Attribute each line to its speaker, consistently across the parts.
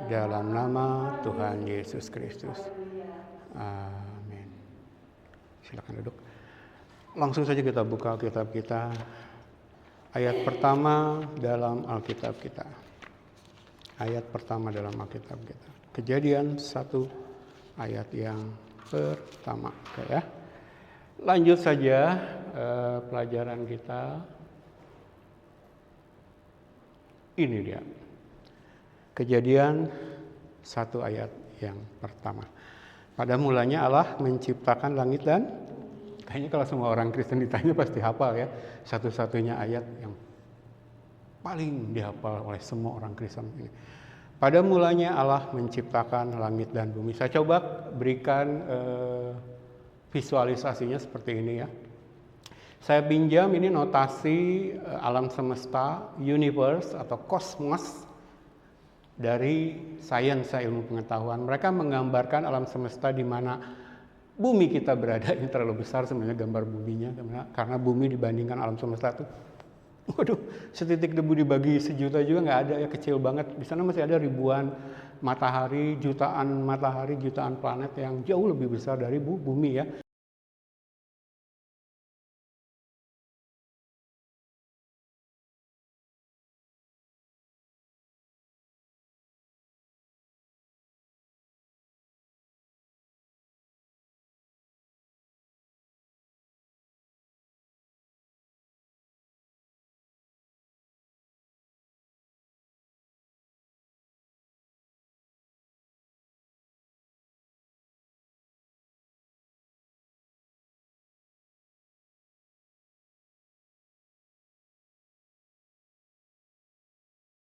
Speaker 1: Dalam nama Tuhan Yesus Kristus. Amin. Silakan duduk. Langsung saja kita buka Alkitab kita. Ayat pertama dalam Alkitab kita. Ayat pertama dalam Alkitab kita. Kejadian 1 ayat yang pertama. Oke ya. Lanjut saja pelajaran kita. Ini dia. Kejadian 1 ayat yang pertama. Pada mulanya Allah menciptakan langit dan, kayaknya kalau semua orang Kristen ditanya pasti hafal ya. Satu-satunya ayat yang paling dihafal oleh semua orang Kristen ini. Pada mulanya Allah menciptakan langit dan bumi. Saya coba berikan visualisasinya seperti ini ya. Saya pinjam ini notasi alam semesta, universe atau kosmos dari sains ilmu pengetahuan. Mereka menggambarkan alam semesta di mana bumi kita berada. Ini terlalu besar sebenarnya gambar buminya, karena bumi dibandingkan alam semesta itu, waduh, setitik debu dibagi sejuta juga nggak ada ya, kecil banget. Di sana masih ada ribuan matahari, jutaan planet yang jauh lebih besar dari bumi ya.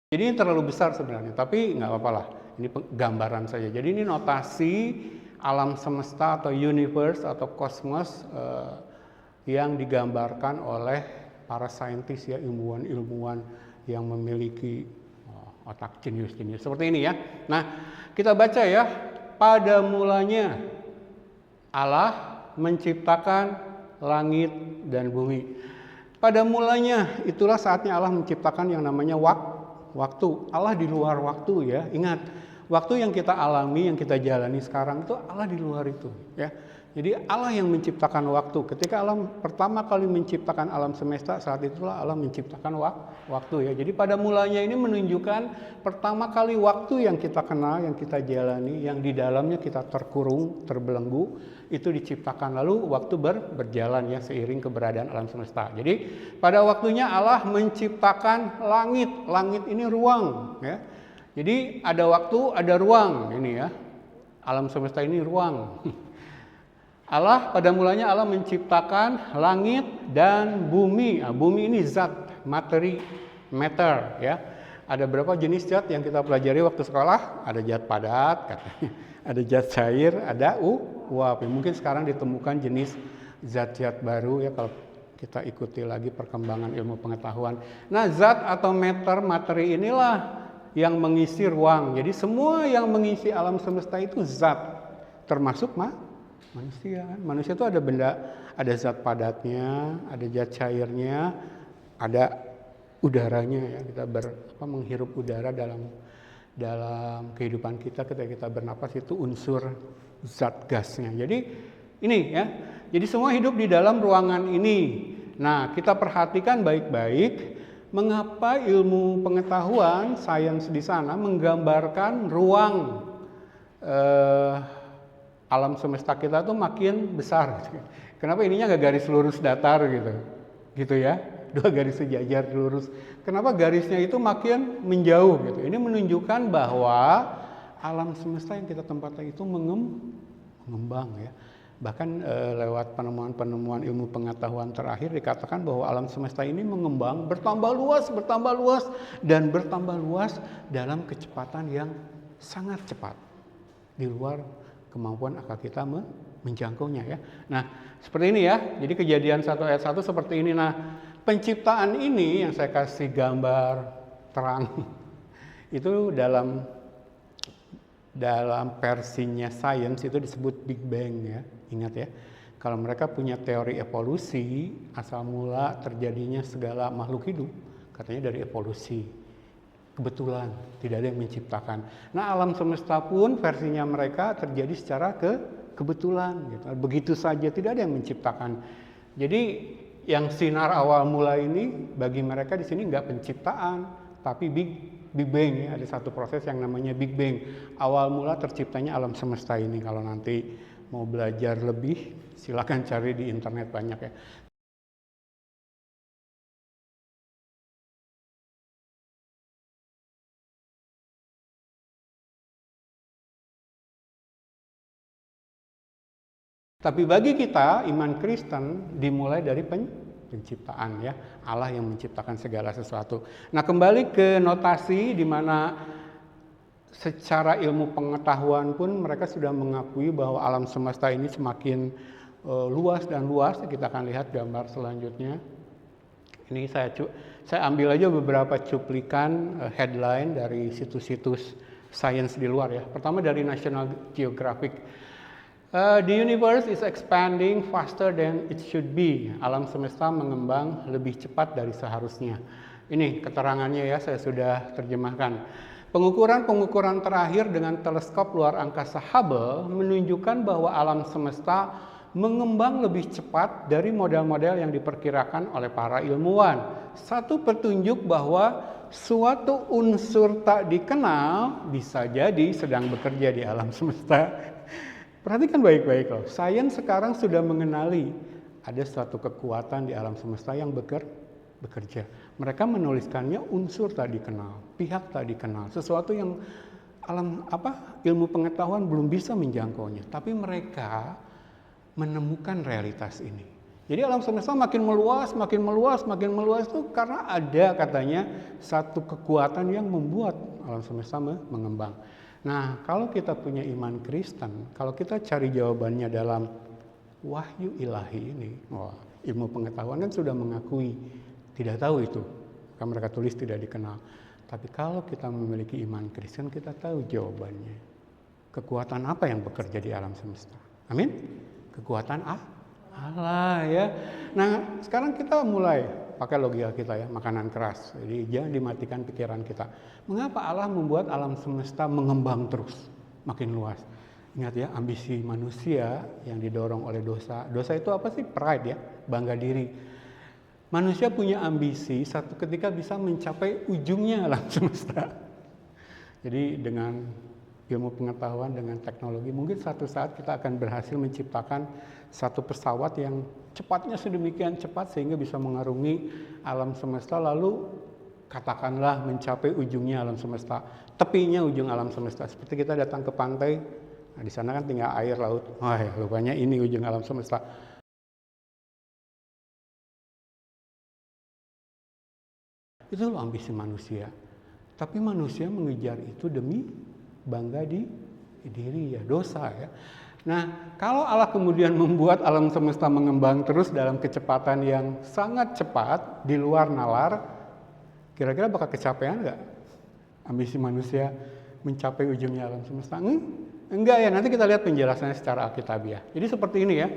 Speaker 1: Jadi ini terlalu besar sebenarnya, tapi nggak apa-apa lah. Ini gambaran saja. Jadi ini notasi alam semesta atau universe atau kosmos yang digambarkan oleh para saintis ya, ilmuwan-ilmuwan yang memiliki otak jenius-jenius seperti ini ya. Nah, kita baca ya. Pada mulanya Allah menciptakan langit dan bumi. Pada mulanya itulah saatnya Allah menciptakan yang namanya waktu. Allah di luar waktu ya. Ingat, waktu yang kita alami, yang kita jalani sekarang itu Allah di luar itu ya. Jadi Allah yang menciptakan waktu. Ketika Allah pertama kali menciptakan alam semesta, saat itulah Allah menciptakan waktu ya. Jadi pada mulanya ini menunjukkan pertama kali waktu yang kita kenal, yang kita jalani, yang di dalamnya kita terkurung, terbelenggu, itu diciptakan, lalu waktu berjalan ya seiring keberadaan alam semesta. Jadi pada waktunya Allah menciptakan langit. Langit ini ruang ya. Jadi ada waktu, ada ruang ini ya. Alam semesta ini ruang. Allah pada mulanya Allah menciptakan langit dan bumi. Nah, bumi ini zat, materi, matter ya. Ada berapa jenis zat yang kita pelajari waktu sekolah? Ada zat padat, katanya. Ada zat cair, ada uap. Mungkin sekarang ditemukan jenis zat-zat baru ya kalau kita ikuti lagi perkembangan ilmu pengetahuan. Nah, zat atau matter, materi inilah yang mengisi ruang. Jadi semua yang mengisi alam semesta itu zat, termasuk manusia. Manusia itu ada benda, ada zat padatnya, ada zat cairnya, ada udaranya ya. Kita menghirup udara dalam kehidupan kita, ketika kita bernapas itu unsur zat gasnya. Jadi ini ya. Jadi semua hidup di dalam ruangan ini. Nah, kita perhatikan baik-baik mengapa ilmu pengetahuan sains di sana menggambarkan ruang alam semesta kita tuh makin besar. Kenapa ininya nggak garis lurus datar gitu ya, 2 garis sejajar lurus. Kenapa garisnya itu makin menjauh gitu? Ini menunjukkan bahwa alam semesta yang kita tempati itu mengembang ya. Bahkan lewat penemuan-penemuan ilmu pengetahuan terakhir dikatakan bahwa alam semesta ini mengembang, bertambah luas dan bertambah luas dalam kecepatan yang sangat cepat, di luar kemampuan akal kita menjangkaunya ya. Nah, seperti ini ya. Jadi Kejadian 1 ayat 1 seperti ini. Nah, penciptaan ini yang saya kasih gambar terang itu dalam versinya sains itu disebut Big Bang ya. Ingat ya. Kalau mereka punya teori evolusi, asal mula terjadinya segala makhluk hidup katanya dari evolusi. kebetulan, tidak ada yang menciptakan. Nah, alam semesta pun versinya mereka terjadi secara kebetulan gitu. Begitu saja, tidak ada yang menciptakan. Jadi yang sinar awal mula ini bagi mereka di sini nggak penciptaan, tapi Big Bang ya. Ada satu proses yang namanya Big Bang. Awal mula terciptanya alam semesta ini. Kalau nanti mau belajar lebih, silakan cari di internet banyak ya. Tapi bagi kita, iman Kristen dimulai dari penciptaan ya, Allah yang menciptakan segala sesuatu. Nah, kembali ke notasi di mana secara ilmu pengetahuan pun mereka sudah mengakui bahwa alam semesta ini semakin luas dan luas. Kita akan lihat gambar selanjutnya. Ini saya ambil aja beberapa cuplikan headline dari situs-situs sains di luar ya. Pertama dari National Geographic. The universe is expanding faster than it should be. Alam semesta mengembang lebih cepat dari seharusnya. Ini keterangannya ya, saya sudah terjemahkan. Pengukuran terakhir dengan teleskop luar angkasa Hubble menunjukkan bahwa alam semesta mengembang lebih cepat dari model-model yang diperkirakan oleh para ilmuwan. Satu petunjuk bahwa suatu unsur tak dikenal bisa jadi sedang bekerja di alam semesta. Perhatikan baik-baik loh, sains sekarang sudah mengenali ada suatu kekuatan di alam semesta yang bekerja. Mereka menuliskannya unsur tak dikenal, pihak tak dikenal, sesuatu yang ilmu pengetahuan belum bisa menjangkaunya. Tapi mereka menemukan realitas ini. Jadi alam semesta makin meluas itu karena ada katanya satu kekuatan yang membuat alam semesta mengembang. Nah, kalau kita punya iman Kristen, kalau kita cari jawabannya dalam wahyu ilahi ini, ilmu pengetahuan kan sudah mengakui, tidak tahu itu, karena mereka tulis tidak dikenal. Tapi kalau kita memiliki iman Kristen, kita tahu jawabannya. Kekuatan apa yang bekerja di alam semesta? Amin? Kekuatan Allah ya. Nah, sekarang kita mulai pakai logika kita ya, makanan keras. Jadi jangan dimatikan pikiran kita. Mengapa Allah membuat alam semesta mengembang terus, makin luas? Ingat ya, ambisi manusia yang didorong oleh dosa. Dosa itu apa sih? Pride ya, bangga diri. Manusia punya ambisi satu ketika bisa mencapai ujungnya alam semesta. Jadi dengan ilmu pengetahuan, dengan teknologi, mungkin suatu saat kita akan berhasil menciptakan satu pesawat yang cepatnya sedemikian cepat sehingga bisa mengarungi alam semesta, lalu katakanlah mencapai ujungnya alam semesta, tepinya ujung alam semesta. Seperti kita datang ke pantai, nah di sana kan tinggal air laut, rupanya ini ujung alam semesta. Itu loh ambisi manusia. Tapi manusia mengejar itu demi bangga di diri ya, dosa ya. Nah, kalau Allah kemudian membuat alam semesta mengembang terus dalam kecepatan yang sangat cepat di luar nalar, kira-kira bakal kecapean nggak ambisi manusia mencapai ujungnya alam semesta? Enggak ya, nanti kita lihat penjelasannya secara alkitabiah. Jadi seperti ini ya,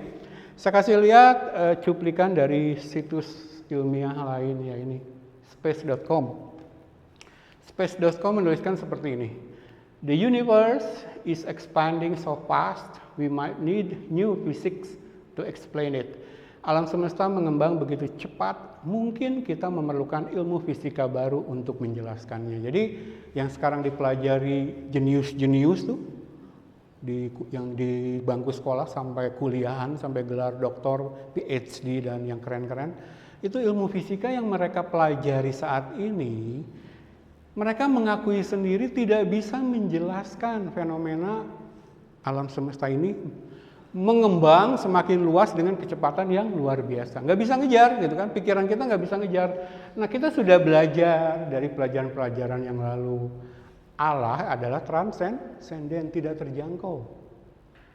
Speaker 1: saya kasih lihat cuplikan dari situs ilmiah lain ya, ini space.com. Space.com menuliskan seperti ini. The universe is expanding so fast, we might need new physics to explain it. Alam semesta mengembang begitu cepat, mungkin kita memerlukan ilmu fisika baru untuk menjelaskannya. Jadi yang sekarang dipelajari jenius-jenius tuh, yang di bangku sekolah sampai kuliahan, sampai gelar doktor, PhD dan yang keren-keren, itu ilmu fisika yang mereka pelajari saat ini. Mereka mengakui sendiri tidak bisa menjelaskan fenomena alam semesta ini mengembang semakin luas dengan kecepatan yang luar biasa. Nggak bisa ngejar gitu kan, pikiran kita nggak bisa ngejar. Nah, kita sudah belajar dari pelajaran-pelajaran yang lalu. Allah adalah transenden, tidak terjangkau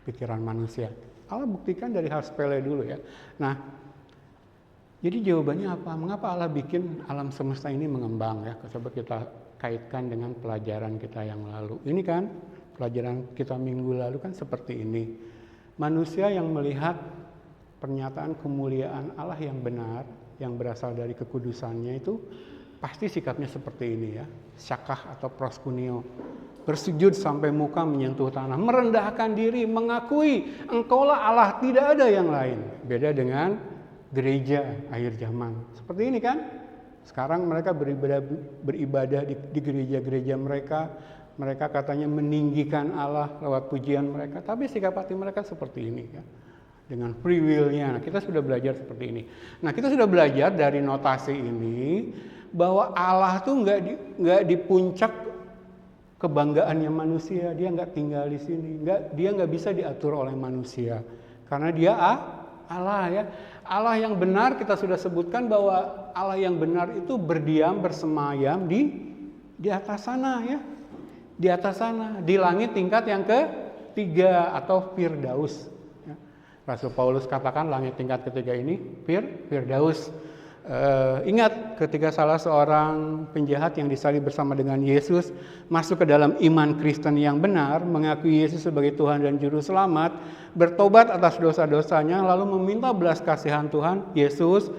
Speaker 1: pikiran manusia. Allah buktikan dari hal sepele dulu ya. Nah, jadi jawabannya apa? Mengapa Allah bikin alam semesta ini mengembang ya? Coba kita kaitkan dengan pelajaran kita yang lalu. Ini kan pelajaran kita minggu lalu kan seperti ini. Manusia yang melihat pernyataan kemuliaan Allah yang benar, yang berasal dari kekudusannya itu pasti sikapnya seperti ini ya, syakah atau proskuneo. Bersujud sampai muka menyentuh tanah, merendahkan diri, mengakui engkaulah Allah, tidak ada yang lain. Beda dengan gereja akhir zaman. Seperti ini kan? Sekarang mereka beribadah di gereja-gereja mereka. Mereka katanya meninggikan Allah lewat pujian mereka. Tapi sikap hati mereka seperti ini kan? Dengan free will-nya. Nah, kita sudah belajar seperti ini. Nah, kita sudah belajar dari notasi ini bahwa Allah tuh nggak di puncak kebanggaannya manusia, dia nggak tinggal di sini, dia nggak bisa diatur oleh manusia, karena dia Allah ya. Allah yang benar kita sudah sebutkan bahwa Allah yang benar itu berdiam bersemayam di atas sana ya, di atas sana, di langit tingkat yang ketiga atau Firdaus. Ya. Rasul Paulus katakan langit tingkat ketiga ini Firdaus. Ingat ketika salah seorang penjahat yang disalib bersama dengan Yesus masuk ke dalam iman Kristen yang benar, mengakui Yesus sebagai Tuhan dan Juru Selamat, bertobat atas dosa-dosanya, lalu meminta belas kasihan Tuhan, Yesus,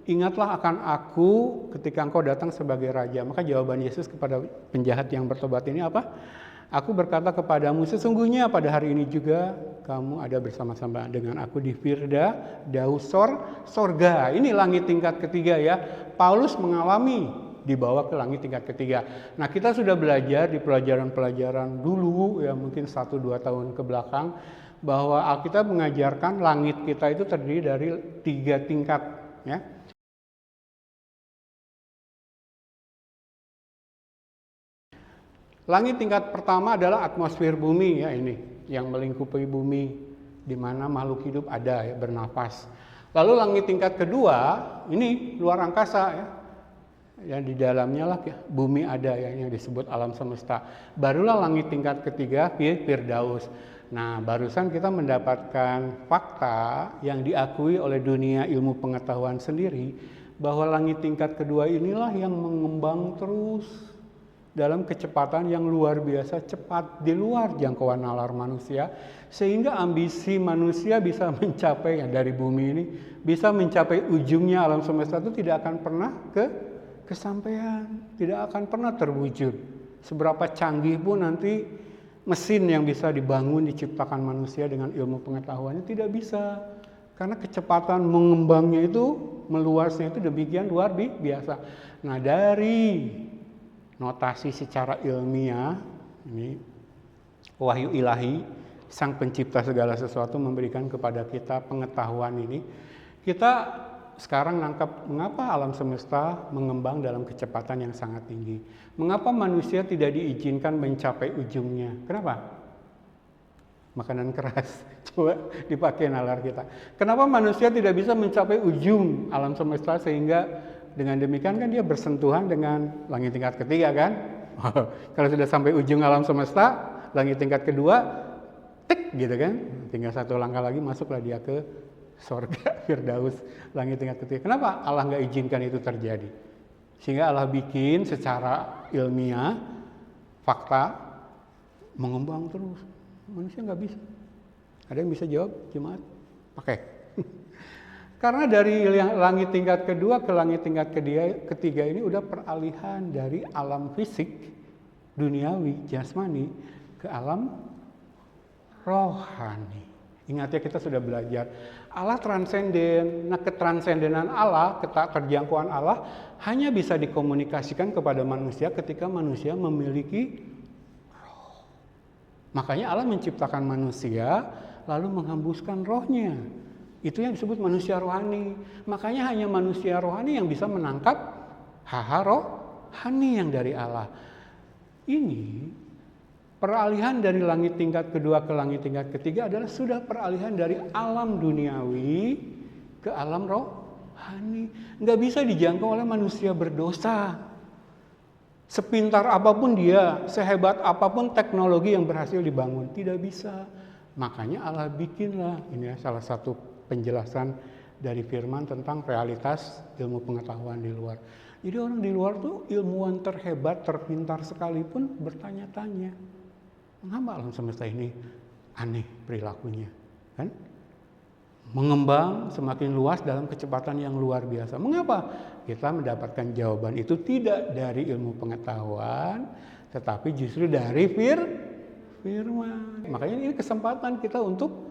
Speaker 1: ingatlah akan aku ketika engkau datang sebagai Raja. Maka jawaban Yesus kepada penjahat yang bertobat ini apa? Aku berkata kepadamu, sesungguhnya pada hari ini juga kamu ada bersama-sama dengan aku di Firdaus sorga. Ini langit tingkat ketiga ya. Paulus mengalami dibawa ke langit tingkat ketiga. Nah, kita sudah belajar di pelajaran-pelajaran dulu ya, mungkin 1-2 tahun ke belakang, bahwa Alkitab mengajarkan langit kita itu terdiri dari 3 tingkat ya. Langit tingkat pertama adalah atmosfer bumi ya, ini yang melingkupi bumi di mana makhluk hidup ada ya, bernapas. Lalu langit tingkat kedua ini luar angkasa ya. Yang di dalamnya lah ya, bumi ada ya, yang disebut alam semesta. Barulah langit tingkat ketiga Firdaus. Nah, barusan kita mendapatkan fakta yang diakui oleh dunia ilmu pengetahuan sendiri bahwa langit tingkat kedua inilah yang mengembang terus dalam kecepatan yang luar biasa cepat, di luar jangkauan nalar manusia, sehingga ambisi manusia bisa mencapai yang dari bumi ini, bisa mencapai ujungnya alam semesta itu tidak akan pernah kesampaian, tidak akan pernah terwujud. Seberapa canggih pun nanti mesin yang bisa dibangun, diciptakan manusia dengan ilmu pengetahuannya tidak bisa, karena kecepatan mengembangnya itu, meluasnya itu demikian luar biasa. Nah, dari notasi secara ilmiah, ini wahyu ilahi, sang pencipta segala sesuatu memberikan kepada kita pengetahuan ini. Kita sekarang nangkap mengapa alam semesta mengembang dalam kecepatan yang sangat tinggi. Mengapa manusia tidak diizinkan mencapai ujungnya? Kenapa? Makanan keras, coba dipakai nalar kita. Kenapa manusia tidak bisa mencapai ujung alam semesta sehingga dengan demikian kan dia bersentuhan dengan langit tingkat ketiga kan? Kalau sudah sampai ujung alam semesta, langit tingkat kedua, tik gitu kan? Tinggal 1 langkah lagi masuklah dia ke sorga Firdaus, langit tingkat ketiga. Kenapa Allah nggak izinkan itu terjadi? Sehingga Allah bikin secara ilmiah, fakta, mengembang terus. Manusia nggak bisa. Ada yang bisa jawab, jemaat? Pakai. Karena dari langit tingkat kedua ke langit tingkat ketiga ini udah peralihan dari alam fisik, duniawi, jasmani, ke alam rohani. Ingat ya, kita sudah belajar, Allah transenden. Nah, ketransendenan Allah, keterjangkauan Allah, hanya bisa dikomunikasikan kepada manusia ketika manusia memiliki roh. Makanya Allah menciptakan manusia, lalu menghembuskan rohnya. Itu yang disebut manusia rohani. Makanya hanya manusia rohani yang bisa menangkap hal-hal rohani yang dari Allah. Ini peralihan dari langit tingkat kedua ke langit tingkat ketiga adalah sudah peralihan dari alam duniawi ke alam rohani. Nggak bisa dijangkau oleh manusia berdosa. Sepintar apapun dia, sehebat apapun teknologi yang berhasil dibangun, tidak bisa. Makanya Allah bikinlah, ini salah satu penjelasan dari firman tentang realitas ilmu pengetahuan di luar. Jadi orang di luar tuh ilmuwan terhebat, terpintar sekalipun bertanya-tanya, mengapa alam semesta ini aneh perilakunya, kan? mengembang semakin luas dalam kecepatan yang luar biasa. Mengapa? Kita mendapatkan jawaban itu tidak dari ilmu pengetahuan, tetapi justru dari firman. Makanya ini kesempatan kita untuk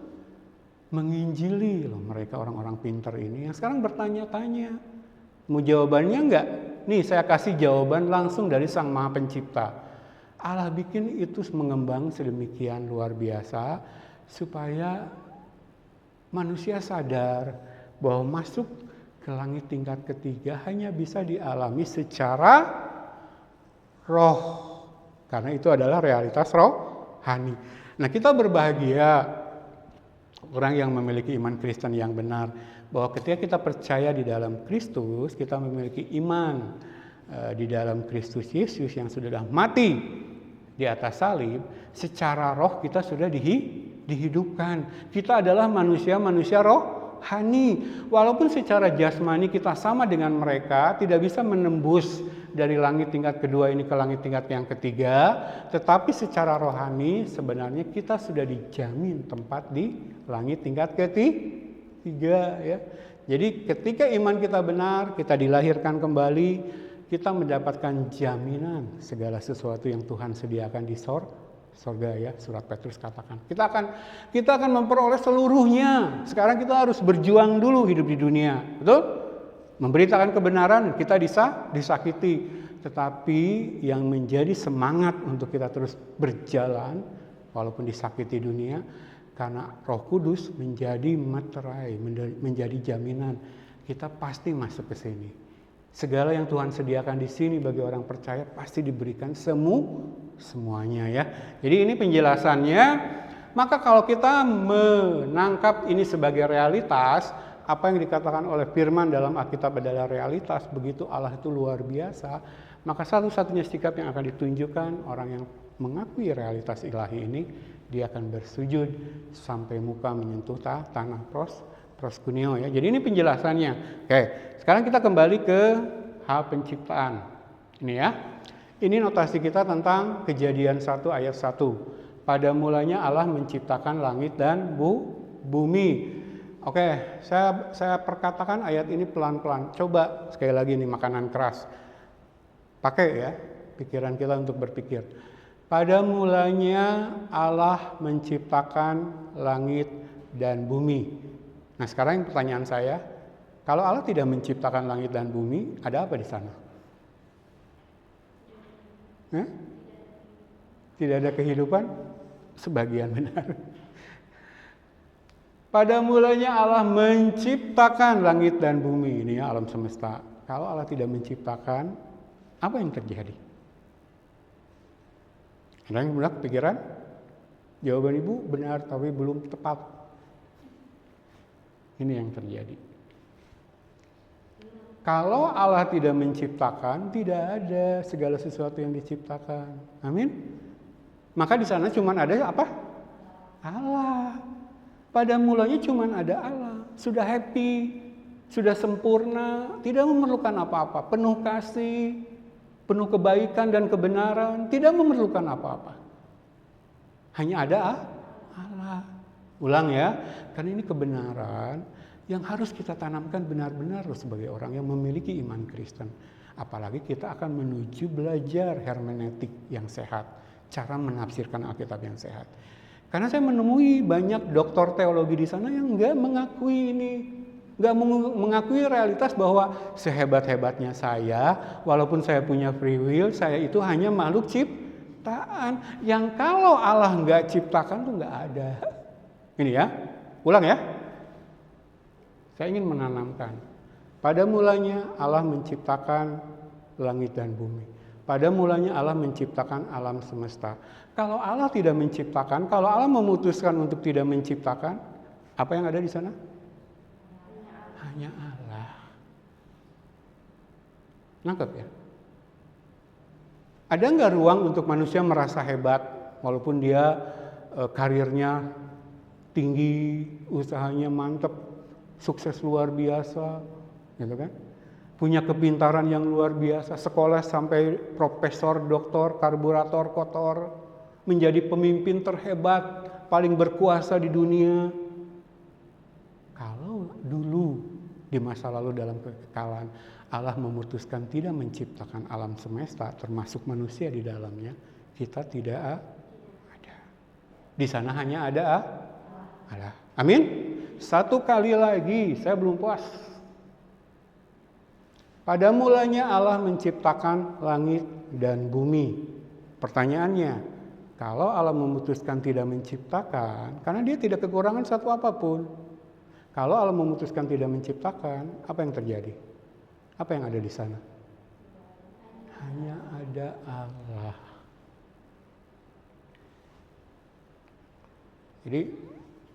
Speaker 1: menginjili loh mereka orang-orang pintar ini yang sekarang bertanya-tanya. Mau jawabannya enggak? Nih saya kasih jawaban langsung dari Sang Maha Pencipta. Allah bikin itu mengembang sedemikian luar biasa supaya manusia sadar bahwa masuk ke langit tingkat ketiga hanya bisa dialami secara roh. Karena itu adalah realitas rohani. Nah, kita berbahagia orang yang memiliki iman Kristen yang benar. Bahwa ketika kita percaya di dalam Kristus, kita memiliki iman di dalam Kristus Yesus yang sudah mati di atas salib, secara roh kita sudah dihidupkan. Kita adalah manusia-manusia rohani. Walaupun secara jasmani kita sama dengan mereka, tidak bisa menembus dari langit tingkat kedua ini ke langit tingkat yang ketiga, tetapi secara rohani sebenarnya kita sudah dijamin tempat di langit tingkat ketiga ya. Jadi ketika iman kita benar, kita dilahirkan kembali, kita mendapatkan jaminan segala sesuatu yang Tuhan sediakan di sorga ya, surat Petrus katakan. Kita akan memperoleh seluruhnya. Sekarang kita harus berjuang dulu hidup di dunia, betul? Memberitakan kebenaran, kita disakiti. Tetapi yang menjadi semangat untuk kita terus berjalan, walaupun disakiti dunia, karena Roh Kudus menjadi materai, menjadi jaminan. Kita pasti masuk ke sini. Segala yang Tuhan sediakan di sini bagi orang percaya pasti diberikan semuanya ya. Jadi ini penjelasannya. Maka kalau kita menangkap ini sebagai realitas, apa yang dikatakan oleh firman dalam Alkitab adalah realitas, begitu Allah itu luar biasa, maka satu-satunya sikap yang akan ditunjukkan orang yang mengakui realitas ilahi ini, dia akan bersujud sampai muka menyentuh tanah proskuneo ya. Jadi ini penjelasannya. Oke, sekarang kita kembali ke hal penciptaan. Ini ya. Ini notasi kita tentang Kejadian 1 ayat 1. Pada mulanya Allah menciptakan langit dan bumi. Oke, saya perkatakan ayat ini pelan-pelan. Coba sekali lagi nih makanan keras. Pakai ya pikiran kita untuk berpikir. Pada mulanya Allah menciptakan langit dan bumi. Nah sekarang pertanyaan saya, kalau Allah tidak menciptakan langit dan bumi, ada apa di sana? Tidak ada kehidupan? Sebagian benar. Pada mulanya Allah menciptakan langit dan bumi, ini ya alam semesta. Kalau Allah tidak menciptakan, apa yang terjadi? Ada yang benar pikiran? Jawaban ibu benar tapi belum tepat. Ini yang terjadi. Kalau Allah tidak menciptakan, tidak ada segala sesuatu yang diciptakan. Amin. Maka di sana cuma ada apa? Allah. Pada mulanya cuma ada Allah. Sudah happy, sudah sempurna, tidak memerlukan apa-apa, penuh kasih, penuh kebaikan dan kebenaran, tidak memerlukan apa-apa. Hanya ada Allah. Ulang ya, karena ini kebenaran yang harus kita tanamkan benar-benar sebagai orang yang memiliki iman Kristen. Apalagi kita akan menuju belajar hermeneutik yang sehat, cara menafsirkan Alkitab yang sehat. Karena saya menemui banyak doktor teologi di sana yang enggak mengakui ini. Enggak mengakui realitas bahwa sehebat-hebatnya saya, walaupun saya punya free will, saya itu hanya makhluk ciptaan. Yang kalau Allah enggak ciptakan tuh enggak ada. Ini ya, ulang ya. Saya ingin menanamkan. Pada mulanya Allah menciptakan langit dan bumi. Pada mulanya Allah menciptakan alam semesta. Kalau Allah tidak menciptakan, kalau Allah memutuskan untuk tidak menciptakan, apa yang ada di sana? Hanya Allah. Nangkep ya? Ada nggak ruang untuk manusia merasa hebat, walaupun dia karirnya tinggi, usahanya mantep, sukses luar biasa, gitu kan? Punya kepintaran yang luar biasa, sekolah sampai profesor, doktor, karburator, kotor, menjadi pemimpin terhebat, paling berkuasa di dunia. Kalau dulu di masa lalu dalam kekekalan Allah memutuskan tidak menciptakan alam semesta termasuk manusia di dalamnya, kita tidak ada. Di sana hanya ada Allah. Amin. Satu kali lagi, saya belum puas. Pada mulanya Allah menciptakan langit dan bumi. Pertanyaannya, kalau Allah memutuskan tidak menciptakan, karena dia tidak kekurangan satu apapun. Kalau Allah memutuskan tidak menciptakan, apa yang terjadi? Apa yang ada di sana? Hanya ada Allah. Jadi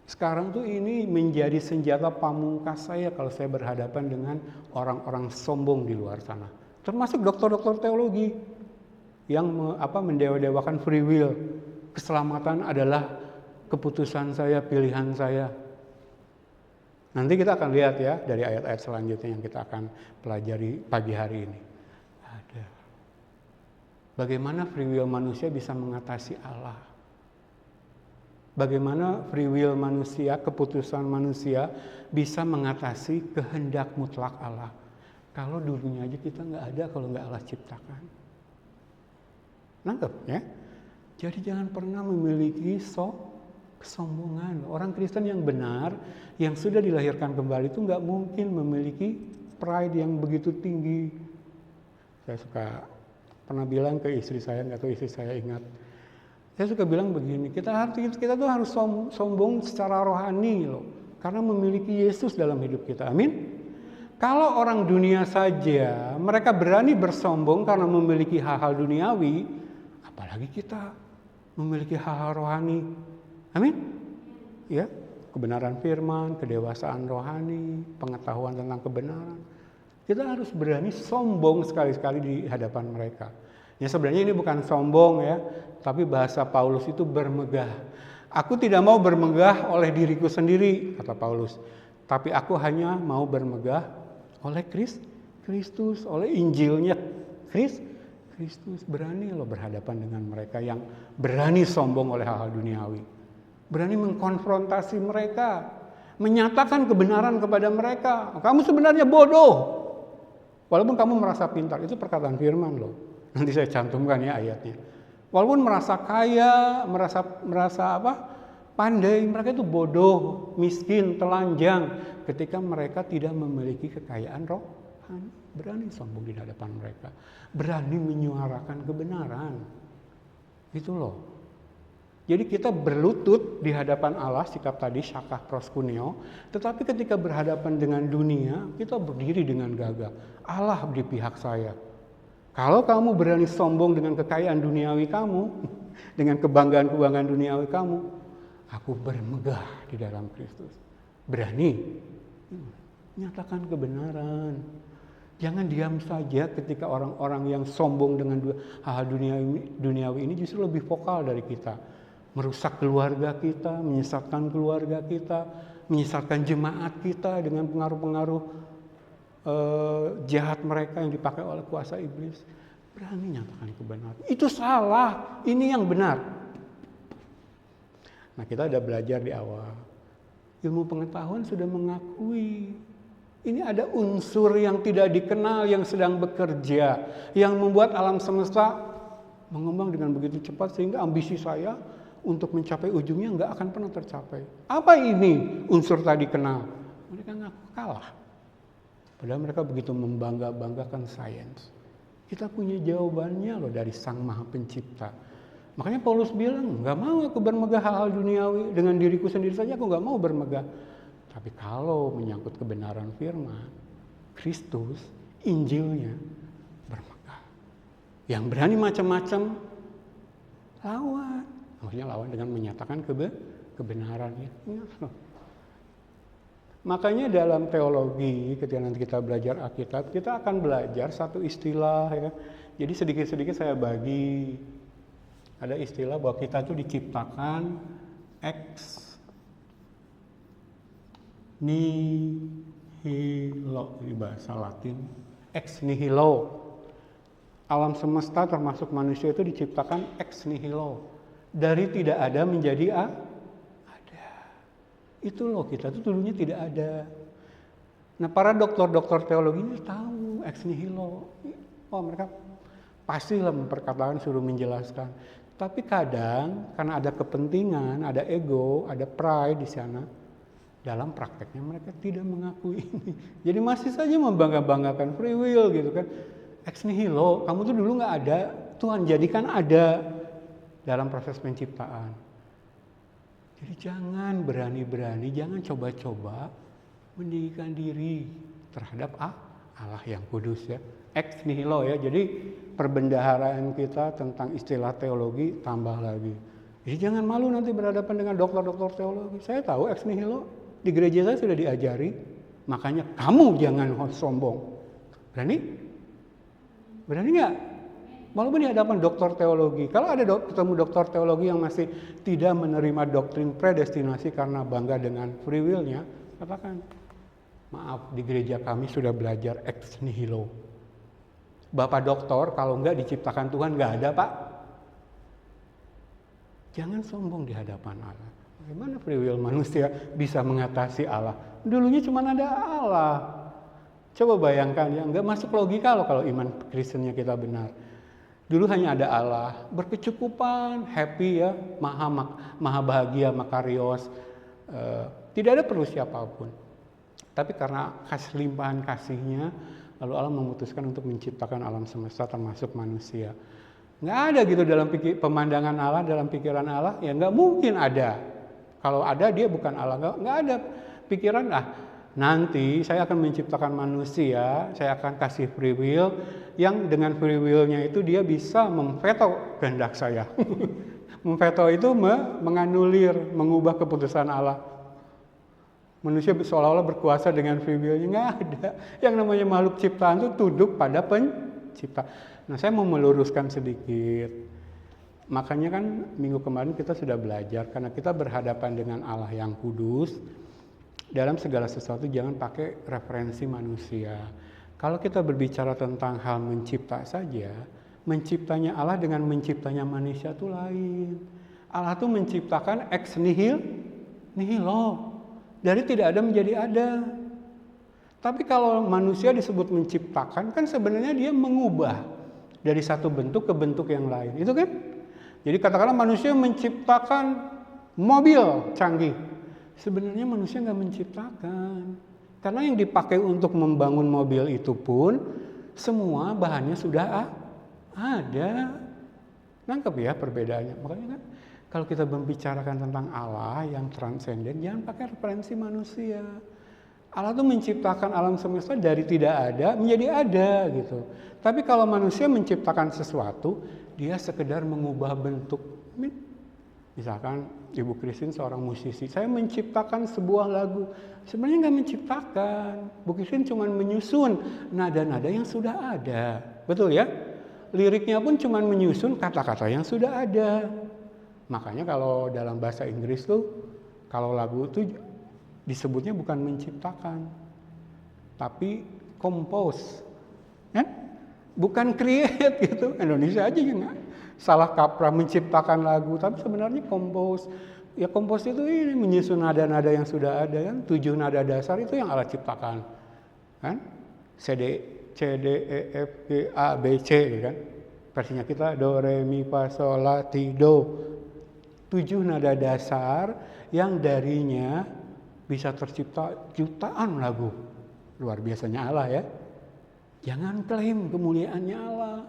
Speaker 1: sekarang tuh ini menjadi senjata pamungkas saya kalau saya berhadapan dengan orang-orang sombong di luar sana. Termasuk dokter-dokter teologi yang mendewa-dewakan free will. Keselamatan adalah keputusan saya, pilihan saya. Nanti kita akan lihat ya dari ayat-ayat selanjutnya yang kita akan pelajari pagi hari ini. Ada. Bagaimana free will manusia bisa mengatasi Allah? Bagaimana free will manusia, keputusan manusia bisa mengatasi kehendak mutlak Allah? Kalau dulunya aja kita nggak ada kalau nggak Allah ciptakan. Nangkep ya? Jadi jangan pernah memiliki kesombongan. Orang Kristen yang benar, yang sudah dilahirkan kembali itu nggak mungkin memiliki pride yang begitu tinggi. Saya pernah bilang ke istri saya, nggak tahu istri saya ingat. Saya suka bilang begini, kita tuh harus sombong secara rohani loh, karena memiliki Yesus dalam hidup kita. Amin. Kalau orang dunia saja mereka berani bersombong karena memiliki hal-hal duniawi, apalagi kita memiliki hal-hal rohani. Amin. Ya, kebenaran firman, kedewasaan rohani, pengetahuan tentang kebenaran. Kita harus berani sombong sekali-sekali di hadapan mereka. Ya sebenarnya ini bukan sombong ya, tapi bahasa Paulus itu bermegah. Aku tidak mau bermegah oleh diriku sendiri, kata Paulus. Tapi aku hanya mau bermegah oleh Kristus, oleh Injilnya Kristus. Berani loh berhadapan dengan mereka yang berani sombong oleh hal-hal duniawi. Berani mengkonfrontasi mereka, menyatakan kebenaran kepada mereka. Kamu sebenarnya bodoh. Walaupun kamu merasa pintar, itu perkataan firman loh. Nanti saya cantumkan ya ayatnya. Walaupun merasa kaya, merasa pandai, mereka itu bodoh, miskin, telanjang ketika mereka tidak memiliki kekayaan rohani. Berani sombong di hadapan mereka, berani menyuarakan kebenaran. Itu loh. Jadi kita berlutut di hadapan Allah, sikap tadi syakah proskuneo, tetapi ketika berhadapan dengan dunia, kita berdiri dengan gagah. Allah di pihak saya. Kalau kamu berani sombong dengan kekayaan duniawi kamu, dengan kebanggaan-kebanggaan duniawi kamu, aku bermegah di dalam Kristus. Berani nyatakan kebenaran. Jangan diam saja ketika orang-orang yang sombong dengan hal-hal duniawi ini justru lebih vokal dari kita. Merusak keluarga kita, menyesatkan keluarga kita, menyesatkan jemaat kita dengan pengaruh-pengaruh jahat mereka yang dipakai oleh kuasa iblis. Berani nyatakan kebenaran. Itu salah, ini yang benar. Nah, kita udah belajar di awal. Ilmu pengetahuan sudah mengakui ini ada unsur yang tidak dikenal yang sedang bekerja, yang membuat alam semesta mengembang dengan begitu cepat sehingga ambisi saya untuk mencapai ujungnya nggak akan pernah tercapai. Apa ini unsur tadi kenal? Mereka ngaku kalah. Padahal mereka begitu membangga-banggakan sains. Kita punya jawabannya loh dari Sang Maha Pencipta. Makanya Paulus bilang, nggak mau aku bermegah hal-hal duniawi. Dengan diriku sendiri saja aku nggak mau bermegah. Tapi kalau menyangkut kebenaran firman, Kristus, Injilnya, bermegah. Yang berani macam-macam, lawan. Maksudnya lawan dengan menyatakan kebenaran. Makanya dalam teologi, ketika nanti kita belajar Alkitab, kita akan belajar satu istilah. Ya. Jadi sedikit-sedikit saya bagi. Ada istilah bahwa kita itu diciptakan ex nihilo, ini bahasa Latin, ex nihilo. Alam semesta termasuk manusia itu diciptakan ex nihilo. Dari tidak ada menjadi ada. Itu loh, kita tuh dulunya tidak ada. Nah, para dokter-dokter teologi ini tahu ex nihilo. Oh, mereka pastilah memperkatakan, suruh menjelaskan. Tapi kadang karena ada kepentingan, ada ego, ada pride di sana, dalam prakteknya mereka tidak mengakui ini. Jadi masih saja membangga-banggakan free will gitu kan. Ex nihilo, kamu tuh dulu nggak ada, Tuhan jadikan ada dalam proses penciptaan. Jadi jangan berani-berani, jangan coba-coba meninggikan diri terhadap Allah yang kudus ya. Ex nihilo ya, jadi perbendaharaan kita tentang istilah teologi tambah lagi. Jadi jangan malu nanti berhadapan dengan dokter-dokter teologi. Saya tahu ex nihilo di gereja saya sudah diajari, makanya kamu jangan sombong. Berani? Berani nggak? Walaupun di hadapan dokter teologi. Kalau ada ketemu dokter teologi yang masih tidak menerima doktrin predestinasi karena bangga dengan free will-nya, katakan, maaf, di gereja kami sudah belajar ex nihilo. Bapak dokter, kalau enggak diciptakan Tuhan, enggak ada, Pak. Jangan sombong di hadapan Allah. Bagaimana free will manusia bisa mengatasi Allah? Dulunya cuma ada Allah. Coba bayangkan ya, enggak masuk logika loh kalau iman Kristennya kita benar. Dulu hanya ada Allah, berkecukupan, happy ya, maha bahagia, makarios, tidak ada perlu siapapun. Tapi karena limpahan kasihnya, lalu Allah memutuskan untuk menciptakan alam semesta termasuk manusia. Nggak ada gitu dalam pemandangan Allah, dalam pikiran Allah, ya nggak mungkin ada. Kalau ada dia bukan Allah, nggak ada pikiran nanti saya akan menciptakan manusia, saya akan kasih free will, yang dengan free will-nya itu dia bisa memveto kehendak saya. Memveto itu menganulir, mengubah keputusan Allah. Manusia seolah-olah berkuasa dengan free will-nya, nggak ada. Yang namanya makhluk ciptaan itu tunduk pada pencipta. Nah, saya mau meluruskan sedikit. Makanya kan minggu kemarin kita sudah belajar, karena kita berhadapan dengan Allah yang kudus, dalam segala sesuatu jangan pakai referensi manusia. Kalau kita berbicara tentang hal mencipta saja, menciptanya Allah dengan menciptanya manusia itu lain. Allah itu menciptakan ex nihilo. Dari tidak ada menjadi ada. Tapi kalau manusia disebut menciptakan, kan sebenarnya dia mengubah dari satu bentuk ke bentuk yang lain. Itu kan? Jadi katakanlah manusia menciptakan mobil canggih. Sebenarnya manusia nggak menciptakan. Karena yang dipakai untuk membangun mobil itu pun, semua bahannya sudah ada. Nangkep ya perbedaannya. Makanya kan, kalau kita membicarakan tentang Allah yang transenden, jangan pakai referensi manusia. Allah itu menciptakan alam semesta dari tidak ada menjadi ada gitu. Tapi kalau manusia menciptakan sesuatu, dia sekedar mengubah bentuk. Misalkan Ibu Christine seorang musisi, saya menciptakan sebuah lagu. Sebenarnya nggak menciptakan. Bu Christine cuma menyusun nada-nada yang sudah ada. Betul ya? Liriknya pun cuma menyusun kata-kata yang sudah ada. Makanya kalau dalam bahasa Inggris tuh, kalau lagu itu disebutnya bukan menciptakan, tapi compose, kan? Bukan create gitu. Indonesia aja nggak salah kaprah menciptakan lagu, tapi sebenarnya compose. Ya compose itu ini menyusun nada-nada yang sudah ada kan, 7 nada dasar itu yang Allah ciptakan, kan? C D E F G A B C kan? Versinya kita do re mi fa sol la ti do. 7 nada dasar yang darinya bisa tercipta jutaan lagu. Luar biasanya Allah ya. Jangan klaim kemuliaannya Allah.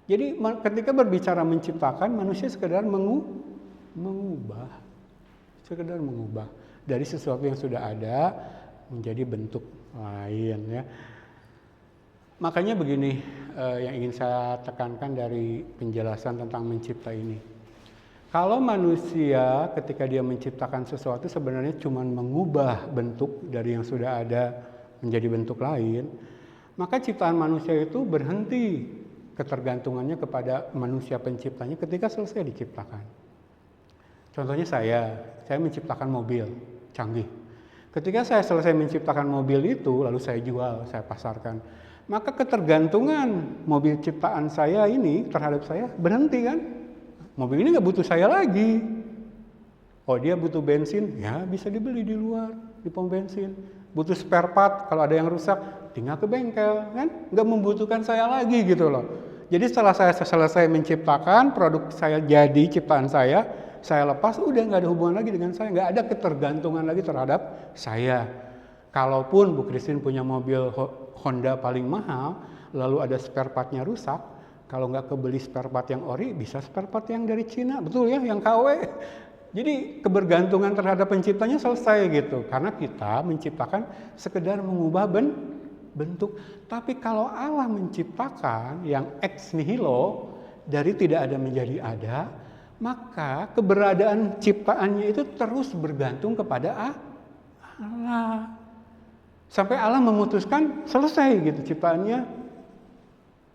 Speaker 1: Jadi ketika berbicara menciptakan, manusia sekedar mengubah. Sekedar mengubah dari sesuatu yang sudah ada menjadi bentuk lain ya. Makanya begini yang ingin saya tekankan dari penjelasan tentang mencipta ini. Kalau manusia ketika dia menciptakan sesuatu sebenarnya cuma mengubah bentuk dari yang sudah ada menjadi bentuk lain, maka ciptaan manusia itu berhenti ketergantungannya kepada manusia penciptanya ketika selesai diciptakan. Contohnya saya menciptakan mobil canggih. Ketika saya selesai menciptakan mobil itu, lalu saya jual, saya pasarkan, maka ketergantungan mobil ciptaan saya ini terhadap saya berhenti kan? Mobil ini nggak butuh saya lagi, Oh dia butuh bensin, ya bisa dibeli di luar, di pom bensin. Butuh spare part, kalau ada yang rusak, tinggal ke bengkel, kan? Nggak membutuhkan saya lagi gitu loh. Jadi setelah saya selesai menciptakan, produk saya jadi ciptaan saya lepas, udah nggak ada hubungan lagi dengan saya, nggak ada ketergantungan lagi terhadap saya. Kalaupun Bu Christine punya mobil Honda paling mahal, lalu ada spare partnya rusak, kalau nggak kebeli spare part yang ori, bisa spare part yang dari Cina, betul ya, yang KW. Jadi kebergantungan terhadap penciptanya selesai gitu, karena kita menciptakan sekedar mengubah bentuk. Tapi kalau Allah menciptakan yang ex nihilo, dari tidak ada menjadi ada, maka keberadaan ciptaannya itu terus bergantung kepada Allah. Sampai Allah memutuskan selesai gitu ciptaannya,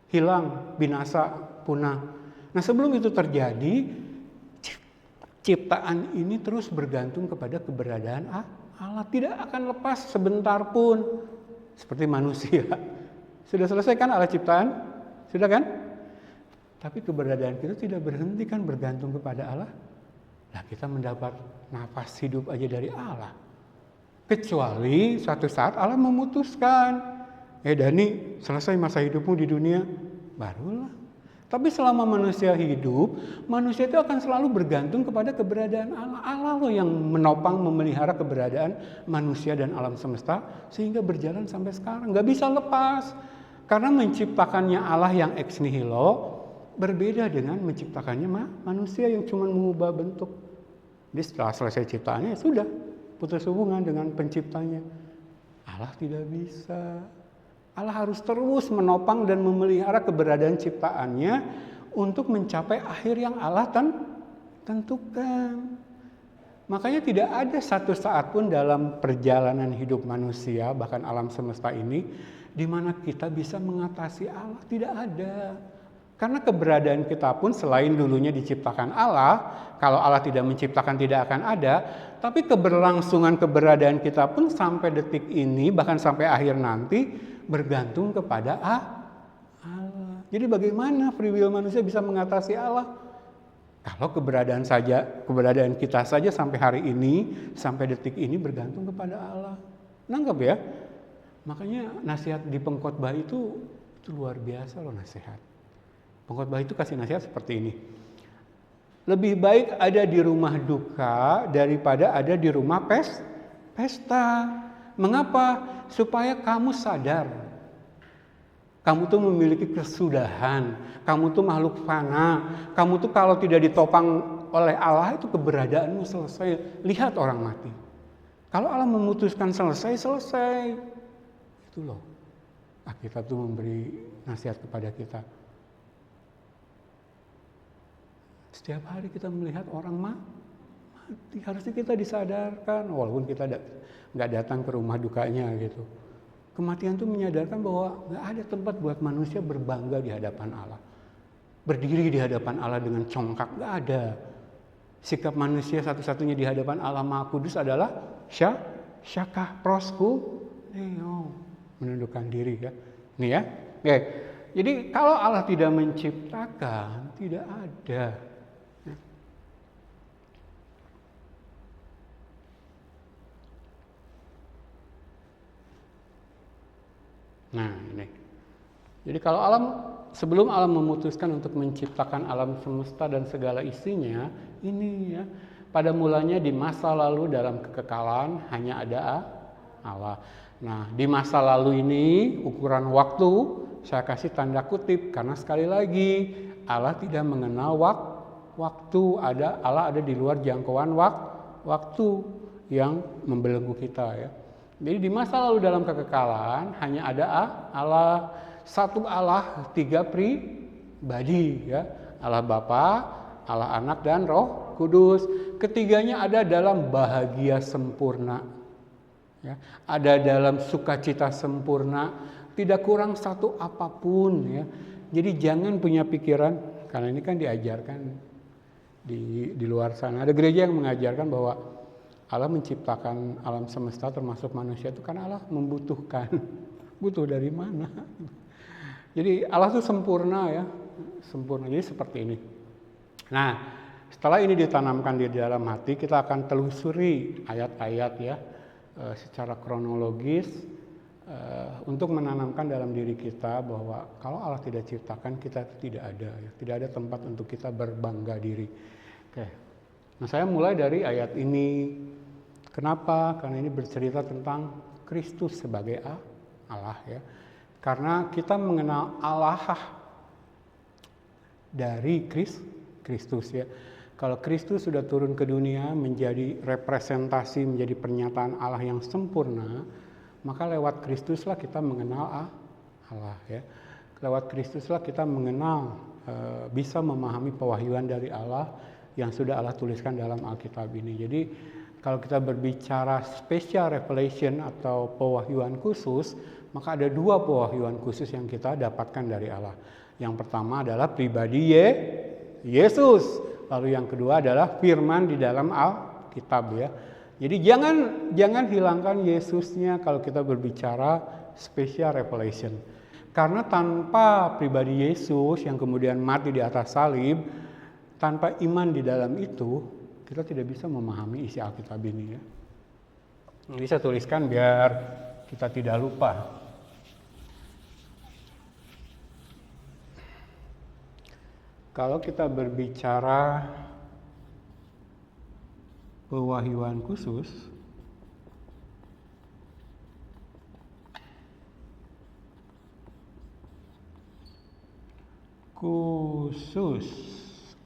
Speaker 1: hilang, binasa, punah. Nah sebelum itu terjadi, ciptaan ini terus bergantung kepada keberadaan Allah. Tidak akan lepas sebentar pun. Seperti manusia. Sudah selesai kan Allah ciptaan? Sudah kan? Tapi keberadaan kita tidak berhenti kan bergantung kepada Allah. Nah kita mendapat nafas hidup aja dari Allah. Kecuali suatu saat Allah memutuskan. Dani, selesai masa hidupmu di dunia. Barulah. Tapi selama manusia hidup, manusia itu akan selalu bergantung kepada keberadaan Allah. Allah loh yang menopang, memelihara keberadaan manusia dan alam semesta sehingga berjalan sampai sekarang. Nggak bisa lepas. Karena menciptakannya Allah yang ex nihilo berbeda dengan menciptakannya manusia yang cuma mengubah bentuk. Jadi setelah selesai ciptaannya sudah putus hubungan dengan penciptanya. Allah tidak bisa. Allah harus terus menopang dan memelihara keberadaan ciptaannya untuk mencapai akhir yang Allah tentukan. Makanya tidak ada satu saat pun dalam perjalanan hidup manusia, bahkan alam semesta ini, di mana kita bisa mengatasi Allah. Tidak ada. Karena keberadaan kita pun selain dulunya diciptakan Allah, kalau Allah tidak menciptakan tidak akan ada, tapi keberlangsungan keberadaan kita pun sampai detik ini, bahkan sampai akhir nanti, bergantung kepada Allah. Jadi bagaimana free will manusia bisa mengatasi Allah? Kalau keberadaan kita saja sampai hari ini, sampai detik ini bergantung kepada Allah. Nangkep ya? Makanya nasihat di pengkhotbah itu luar biasa loh nasihat. Pengkhotbah itu kasih nasihat seperti ini. Lebih baik ada di rumah duka daripada ada di rumah pesta. Mengapa? Supaya kamu sadar. Kamu tuh memiliki kesudahan. Kamu tuh makhluk fana. Kamu tuh kalau tidak ditopang oleh Allah itu keberadaanmu selesai. Lihat orang mati. Kalau Allah memutuskan selesai. Itu loh. Alkitab tuh memberi nasihat kepada kita. Setiap hari kita melihat orang mati. Harusnya kita disadarkan. Walaupun kita nggak datang ke rumah dukanya gitu. Kematian itu menyadarkan bahwa nggak ada tempat buat manusia berbangga di hadapan Allah. Berdiri di hadapan Allah dengan congkak, nggak ada. Sikap manusia satu-satunya di hadapan Allah Maha Kudus adalah syakah prosku neo, menundukkan diri ya. Ini ya. Oke. Jadi kalau Allah tidak menciptakan, tidak ada. Nah ini. Jadi kalau sebelum alam memutuskan untuk menciptakan alam semesta dan segala isinya, ini ya, pada mulanya di masa lalu dalam kekekalan hanya ada Allah. Nah di masa lalu ini ukuran waktu saya kasih tanda kutip karena sekali lagi Allah tidak mengenal waktu. Allah ada di luar jangkauan waktu yang membelenggu kita ya. Jadi di masa lalu dalam kekekalan hanya ada Allah, satu Allah, tiga pribadi ya. Allah Bapa, Allah Anak dan Roh Kudus. Ketiganya ada dalam bahagia sempurna. Ya, ada dalam sukacita sempurna, tidak kurang satu apapun ya. Jadi jangan punya pikiran, karena ini kan diajarkan di luar sana. Ada gereja yang mengajarkan bahwa Allah menciptakan alam semesta termasuk manusia itu karena Allah membutuhkan. Butuh dari mana? Jadi Allah itu sempurna ya. Sempurna. Jadi seperti ini. Nah, setelah ini ditanamkan di dalam hati, kita akan telusuri ayat-ayat ya secara kronologis untuk menanamkan dalam diri kita bahwa kalau Allah tidak ciptakan, kita tidak ada ya. Tidak ada tempat untuk kita berbangga diri. Oke. Nah, saya mulai dari ayat ini. Kenapa? Karena ini bercerita tentang Kristus sebagai Allah ya. Karena kita mengenal Allah dari Kristus ya. Kalau Kristus sudah turun ke dunia menjadi representasi, menjadi pernyataan Allah yang sempurna, maka lewat Kristuslah kita mengenal Allah ya. Lewat Kristuslah kita mengenal, bisa memahami pewahyuan dari Allah yang sudah Allah tuliskan dalam Alkitab ini. Jadi kalau kita berbicara special revelation atau pewahyuan khusus, maka ada dua pewahyuan khusus yang kita dapatkan dari Allah. Yang pertama adalah pribadi Yesus. Lalu yang kedua adalah firman di dalam Alkitab ya. Jadi jangan hilangkan Yesusnya kalau kita berbicara special revelation. Karena tanpa pribadi Yesus yang kemudian mati di atas salib, tanpa iman di dalam itu, kita tidak bisa memahami isi Alkitab ini ya. Jadi saya tuliskan biar kita tidak lupa. Kalau kita berbicara pewahyuan khusus,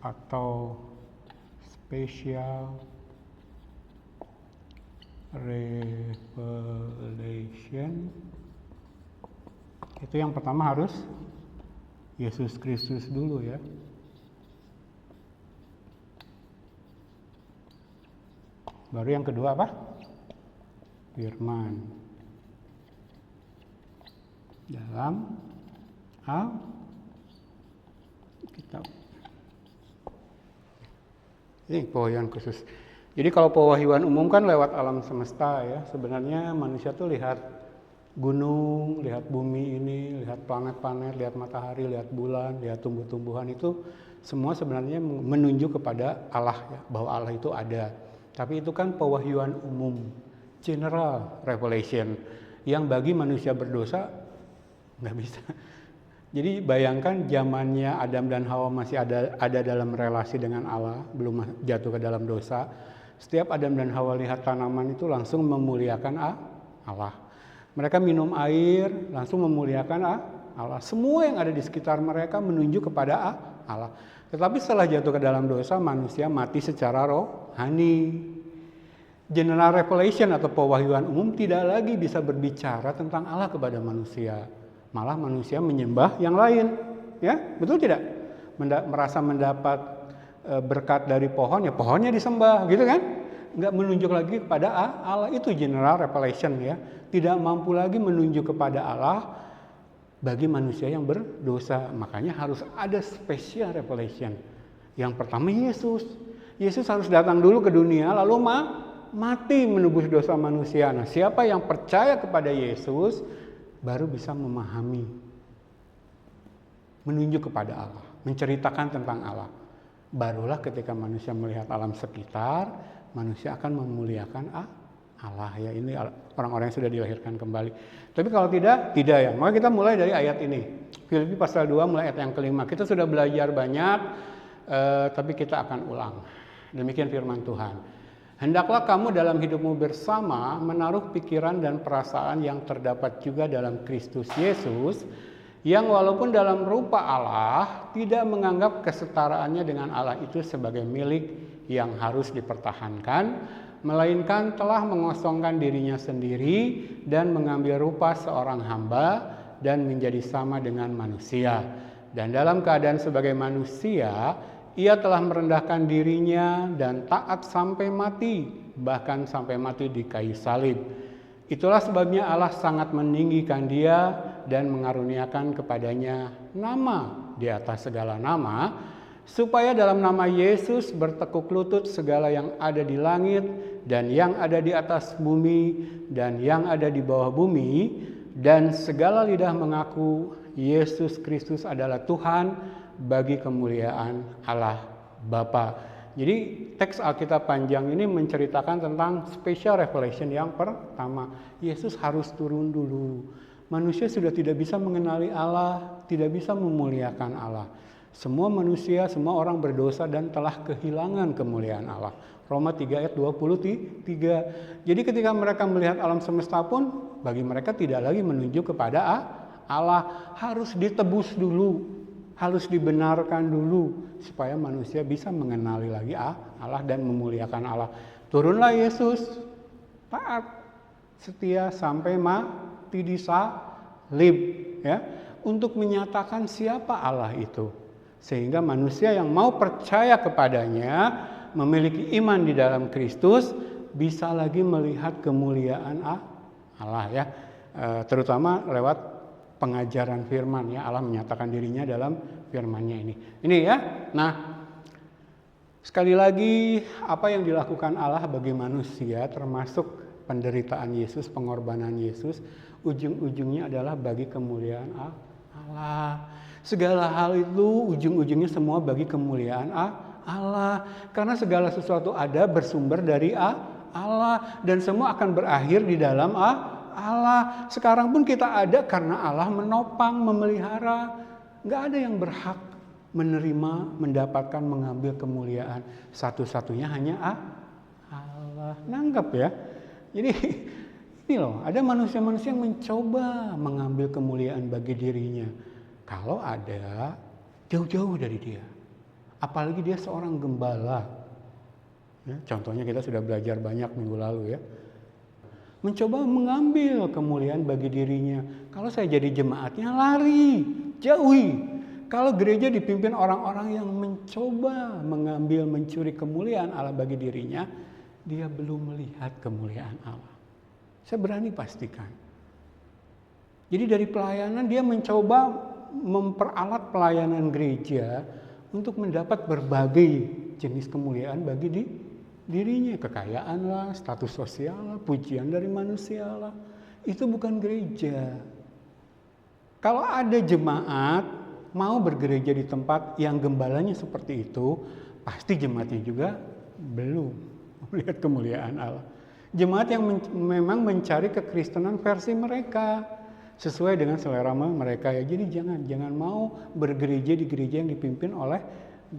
Speaker 1: atau special revelation, itu yang pertama harus Yesus Kristus dulu ya. Baru yang kedua apa? Firman dalam Alkitab. Ini pewahyuan khusus. Jadi kalau pewahyuan umum kan lewat alam semesta ya. Sebenarnya manusia tuh lihat gunung, lihat bumi ini, lihat planet-planet, lihat matahari, lihat bulan, lihat tumbuh-tumbuhan, itu semua sebenarnya menunjuk kepada Allah ya, bahwa Allah itu ada. Tapi itu kan pewahyuan umum, general revelation, yang bagi manusia berdosa nggak bisa. Jadi bayangkan zamannya Adam dan Hawa masih ada dalam relasi dengan Allah, belum jatuh ke dalam dosa. Setiap Adam dan Hawa lihat tanaman itu langsung memuliakan Allah. Mereka minum air langsung memuliakan Allah. Semua yang ada di sekitar mereka menunjuk kepada Allah. Tetapi setelah jatuh ke dalam dosa, manusia mati secara rohani. General revelation atau pewahyuan umum tidak lagi bisa berbicara tentang Allah kepada manusia. Malah manusia menyembah yang lain. Ya, betul tidak? Merasa mendapat berkat dari pohon, ya pohonnya disembah, gitu kan? Nggak menunjuk lagi kepada Allah. Itu general revelation ya. Tidak mampu lagi menunjuk kepada Allah bagi manusia yang berdosa. Makanya harus ada special revelation. Yang pertama Yesus. Yesus harus datang dulu ke dunia lalu mati menebus dosa manusia. Nah, siapa yang percaya kepada Yesus baru bisa memahami, menunjuk kepada Allah, menceritakan tentang Allah. Barulah ketika manusia melihat alam sekitar, manusia akan memuliakan Allah ya. Ini orang-orang yang sudah dilahirkan kembali. Tapi kalau tidak ya. Maka kita mulai dari ayat ini. Filipi pasal 2 mulai ayat yang kelima. Kita sudah belajar banyak, tapi kita akan ulang. Demikian firman Tuhan. Hendaklah kamu dalam hidupmu bersama menaruh pikiran dan perasaan yang terdapat juga dalam Kristus Yesus, yang walaupun dalam rupa Allah tidak menganggap kesetaraannya dengan Allah itu sebagai milik yang harus dipertahankan, melainkan telah mengosongkan dirinya sendiri dan mengambil rupa seorang hamba dan menjadi sama dengan manusia. Dan dalam keadaan sebagai manusia, ia telah merendahkan dirinya dan taat sampai mati, bahkan sampai mati di kayu salib. Itulah sebabnya Allah sangat meninggikan dia dan mengaruniakan kepadanya nama di atas segala nama, supaya dalam nama Yesus bertekuk lutut segala yang ada di langit dan yang ada di atas bumi dan yang ada di bawah bumi, dan segala lidah mengaku Yesus Kristus adalah Tuhan, bagi kemuliaan Allah Bapa. Jadi teks Alkitab panjang ini menceritakan tentang special revelation yang pertama. Yesus harus turun dulu. Manusia sudah tidak bisa mengenali Allah, tidak bisa memuliakan Allah. Semua manusia, semua orang berdosa dan telah kehilangan kemuliaan Allah. Roma 3 ayat 23. Jadi ketika mereka melihat alam semesta pun, bagi mereka tidak lagi menunjuk kepada Allah. Harus ditebus dulu, harus dibenarkan dulu, supaya manusia bisa mengenali lagi Allah dan memuliakan Allah. Turunlah Yesus, taat, setia sampai mati di salib, ya, untuk menyatakan siapa Allah itu. Sehingga manusia yang mau percaya kepadanya, memiliki iman di dalam Kristus, bisa lagi melihat kemuliaan Allah, ya, terutama lewat pengajaran firman, ya. Allah menyatakan dirinya dalam firman-Nya ini ya. Nah, sekali lagi apa yang dilakukan Allah bagi manusia, termasuk penderitaan Yesus, pengorbanan Yesus, ujung-ujungnya adalah bagi kemuliaan Allah. Segala hal itu ujung-ujungnya semua bagi kemuliaan Allah. Karena segala sesuatu ada bersumber dari Allah, dan semua akan berakhir di dalam Allah. Sekarang pun kita ada karena Allah menopang, memelihara. Nggak ada yang berhak menerima, mendapatkan, mengambil kemuliaan. Satu-satunya hanya Allah. Nanggap ya. Jadi ini loh, ada manusia-manusia yang mencoba mengambil kemuliaan bagi dirinya. Kalau ada, jauh-jauh dari dia. Apalagi dia seorang gembala. Ya, contohnya kita sudah belajar banyak minggu lalu, ya. Mencoba mengambil kemuliaan bagi dirinya. Kalau saya jadi jemaatnya, lari, jauhi. Kalau gereja dipimpin orang-orang yang mencoba mengambil, mencuri kemuliaan Allah bagi dirinya, dia belum melihat kemuliaan Allah. Saya berani pastikan. Jadi dari pelayanan dia mencoba memperalat pelayanan gereja untuk mendapat berbagai jenis kemuliaan bagi dirinya. Kekayaan lah, status sosial lah, pujian dari manusia lah. Itu bukan gereja. Kalau ada jemaat mau bergereja di tempat yang gembalanya seperti itu, pasti jemaatnya juga belum melihat kemuliaan Allah. Jemaat yang memang mencari kekristenan versi mereka, sesuai dengan selera mereka, ya. Jadi jangan mau bergereja di gereja yang dipimpin oleh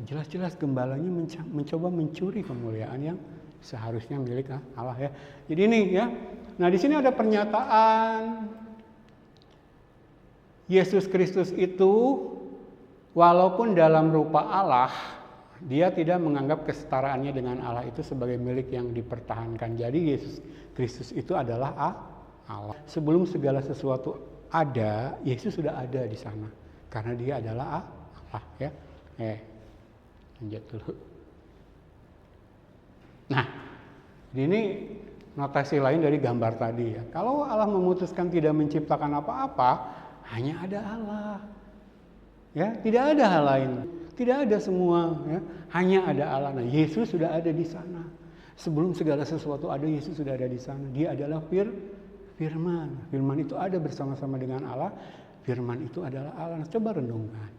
Speaker 1: jelas-jelas gembalanya mencoba mencuri kemuliaan yang seharusnya milik Allah, ya. Jadi ini, ya. Nah, di sini ada pernyataan Yesus Kristus itu walaupun dalam rupa Allah, dia tidak menganggap kesetaraannya dengan Allah itu sebagai milik yang dipertahankan. Jadi Yesus Kristus itu adalah Allah. Sebelum segala sesuatu ada, Yesus sudah ada di sana. Karena dia adalah Allah, ya. Lanjut dulu. Nah, ini notasi lain dari gambar tadi, ya. Kalau Allah memutuskan tidak menciptakan apa-apa, hanya ada Allah. Ya, tidak ada hal lain. Tidak ada semua, ya. Hanya ada Allah. Nah, Yesus sudah ada di sana. Sebelum segala sesuatu ada, Yesus sudah ada di sana. Dia adalah firman. Firman itu ada bersama-sama dengan Allah. Firman itu adalah Allah. Nah, coba renungkan.